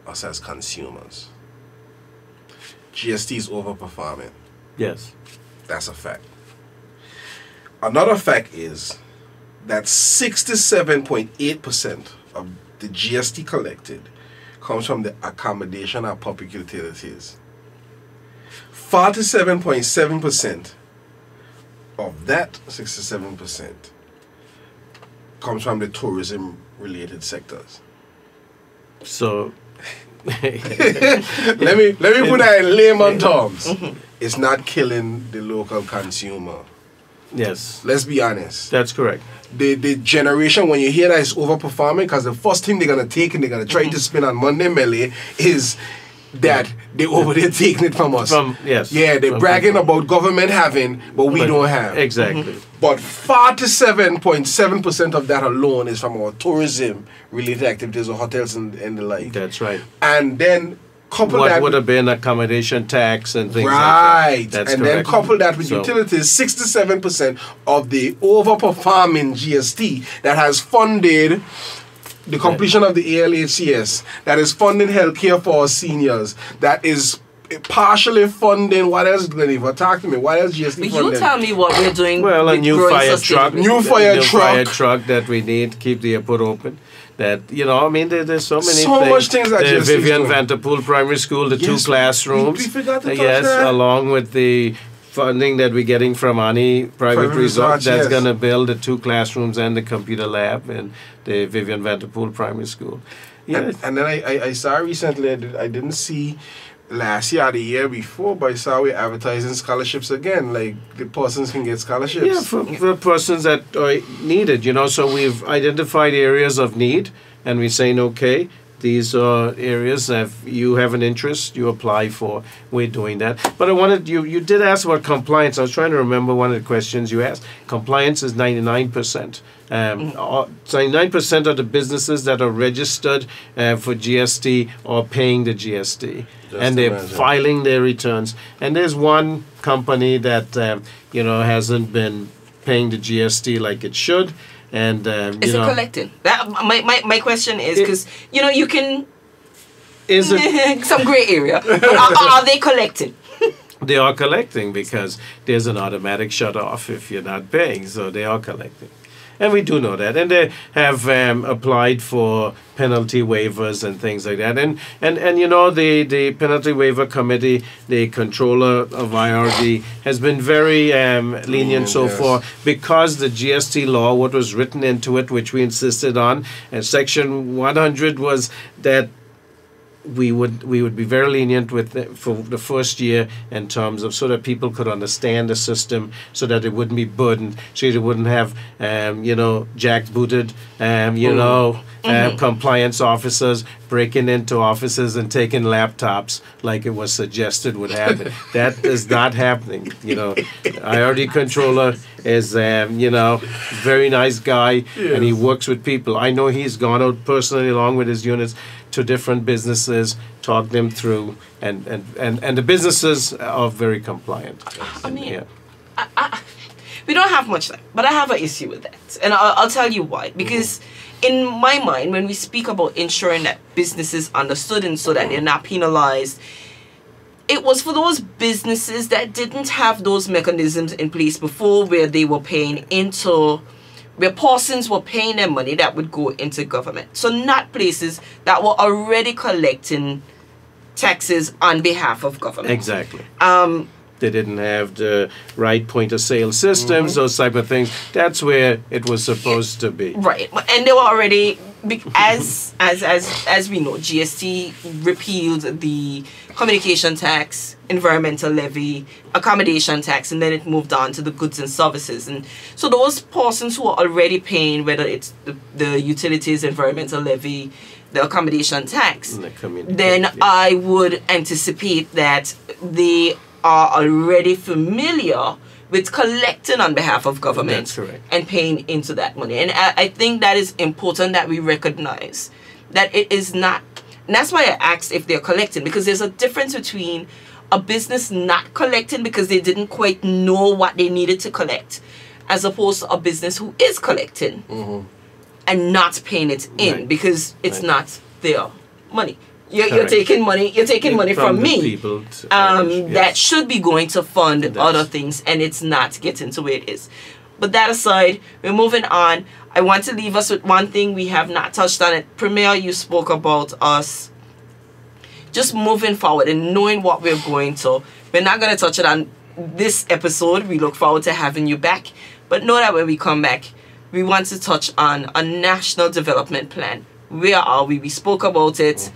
us as consumers. GST is overperforming. Yes. That's a fact. Another fact is that 67.8% of the GST collected comes from the accommodation of public utilities. 47.7% of that 67% comes from the tourism-related sectors. So let me put that in layman terms. It's not killing the local consumer. yes, Let's be honest. that's correct. The generation, when you hear that, is overperforming, because the first thing they're going to take and they're going to try to spin on Monday Melly is that they over there taking it from us. Yes. Yeah, they're from bragging people. about government having, but we don't have. Exactly. But 47.7% of that alone is from our tourism-related activities or hotels and the like. That's right. And then couple What that would have been accommodation tax and things right. like that. That's and correct. then couple that with So- utilities, 67% of the overperforming GST that has funded the completion of the ALHCS, that is funding healthcare for our seniors, that is partially funding, what else, Gleneva? Talk to me, what else GST But funding? you tell me what we're doing. Well, a with new growing fire truck. sustainability. New fire truck. truck that we need to keep the airport open. That, I mean, there's so many So things. much things that The GST is Vivian doing. Vanderpool Primary School, the two Yes, classrooms. we forgot to touch yes, that. along with the funding that we're getting from Ani Private Private Resort, Resort, that's yes. going to build the two classrooms and the computer lab in the Vivian Vanderpool Primary School. Yeah, And then I saw recently, I didn't see last year or the year before, but I saw we advertising scholarships again, like the persons can get scholarships. Yeah, for persons that are needed, So we've identified areas of need, and we're saying, okay, these are areas that if you have an interest, you apply for. We're doing that. But I wanted you did ask about compliance. I was trying to remember one of the questions you asked. Compliance is 99%. 99% of the businesses that are registered for GST are paying the GST. And they're imagine. filing their returns. And there's one company that hasn't been paying the GST like it should. And Is it collecting? That my question is because you can is it? some gray area. But are they collecting? They are collecting because there's an automatic shut off if you're not paying. So they are collecting. And we do know that. And they have applied for penalty waivers and things like that. And the penalty waiver committee, the controller of IRD, has been very lenient so yes. far because the GST law, what was written into it, which we insisted on, and Section 100 was that we would be very lenient for the first year in terms of so that people could understand the system, so that it wouldn't be burdened, so they wouldn't have jackbooted compliance officers breaking into offices and taking laptops like it was suggested would happen. That is not happening. IRD controller is very nice guy, and he works with people. I know he's gone out personally along with his units to different businesses, talk them through, and the businesses are very compliant. I mean, Yeah. we don't have much time, but I have an issue with that, and I'll tell you why. Because in my mind, when we speak about ensuring that businesses understood and so that they're not penalized, it was for those businesses that didn't have those mechanisms in place before, where they were paying into, where persons were paying their money that would go into government. So not places that were already collecting taxes on behalf of government. Exactly. They didn't have the right point of sale systems, those type of things. That's where it was supposed to be. Right. And they were already as we know, GST repealed the communication tax, environmental levy, accommodation tax, and then it moved on to the goods and services. And so those persons who are already paying, whether it's the utilities, environmental levy, the accommodation tax, then I would anticipate that they are already familiar with collecting on behalf of government and paying into that money. And I think that is important that we recognize that it is not, and that's why I asked if they're collecting, because there's a difference between a business not collecting because they didn't quite know what they needed to collect, as opposed to a business who is collecting and not paying it in because it's not their money. You're taking money. You're taking money from me. That should be going to fund other things, and it's not getting to where it is. But that aside, we're moving on. I want to leave us with one thing we have not touched on it. Premier, you spoke about us just moving forward and knowing what we're going to. We're not going to touch it on this episode. We look forward to having you back. But know that when we come back, we want to touch on a national development plan. Where are we? We spoke about it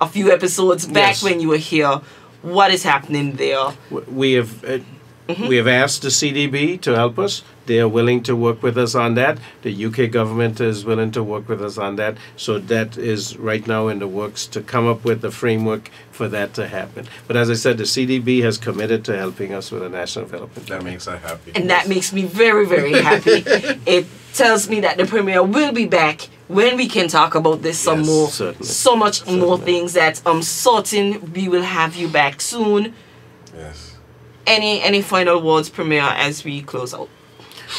a few episodes back when you were here. What is happening there? We have asked the CDB to help us. They are willing to work with us on that. The UK government is willing to work with us on that. So that is right now in the works to come up with the framework for that to happen. But as I said, the CDB has committed to helping us with a national development plan. That makes us happy. And that makes me very, very happy. It tells me that the Premier will be back when we can talk about this some more. Certainly. So much more things that I'm certain we will have you back soon. Yes. Any final words, Premier, as we close out?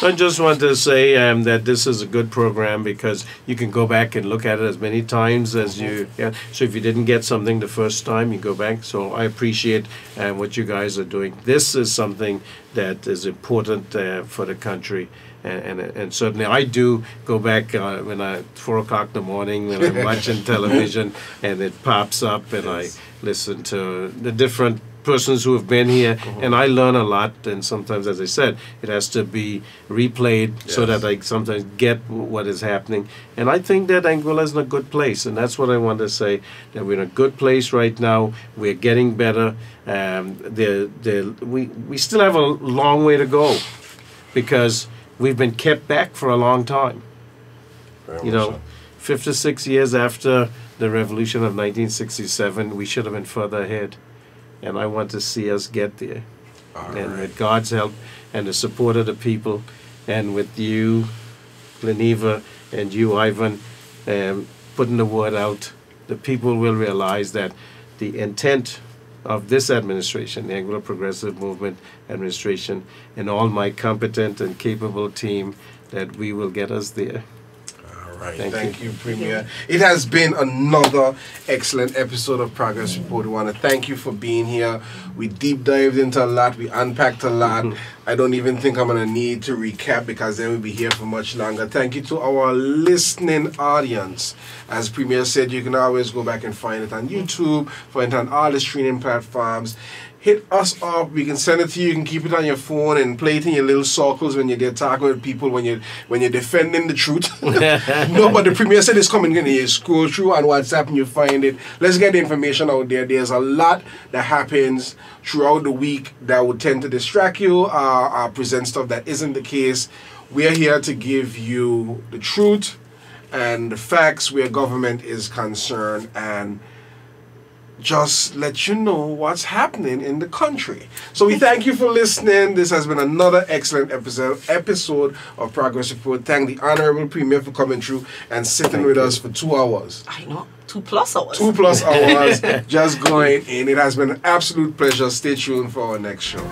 I just want to say that this is a good program because you can go back and look at it as many times as you can. So if you didn't get something the first time, you go back. So I appreciate what you guys are doing. This is something that is important for the country. And certainly I do go back when 4 o'clock in the morning when I'm watching television and it pops up and I listen to the different persons who have been here and I learn a lot, and sometimes, as I said, it has to be replayed so that I sometimes get what is happening. And I think that Anguilla is in a good place, and that's what I want to say, that we're in a good place right now. We're getting better. We still have a long way to go because we've been kept back for a long time. You know, 56 years after the revolution of 1967, we should have been further ahead. And I want to see us get there. With God's help and the support of the people, and with you, Leneva, and you, Ivan, putting the word out, the people will realize that the intent of this administration, the Anguilla Progressive Movement administration, and all my competent and capable team, that we will get us there. Right. Thank you, Premier. It has been another excellent episode of Progress Report. We want to thank you for being here. We deep dived into a lot. We unpacked a lot. I don't even think I'm going to need to recap because then we'll be here for much longer. Thank you to our listening audience. As Premier said, you can always go back and find it on YouTube, find it on all the streaming platforms. Hit us up. We can send it to you. You can keep it on your phone and play it in your little circles when you're there talking with people, when you're defending the truth. No, but the Premier said it's coming in. You scroll through on WhatsApp and you find it. Let's get the information out there. There's a lot that happens throughout the week that would tend to distract you, present stuff that isn't the case. We're here to give you the truth and the facts where government is concerned, and just let you know what's happening in the country. So we thank you for listening. This has been another excellent episode of Progress Report. Thank the Honorable Premier for coming through and sitting with us for 2 hours. I know, 2+ hours. 2+ hours just going in. It has been an absolute pleasure. Stay tuned for our next show.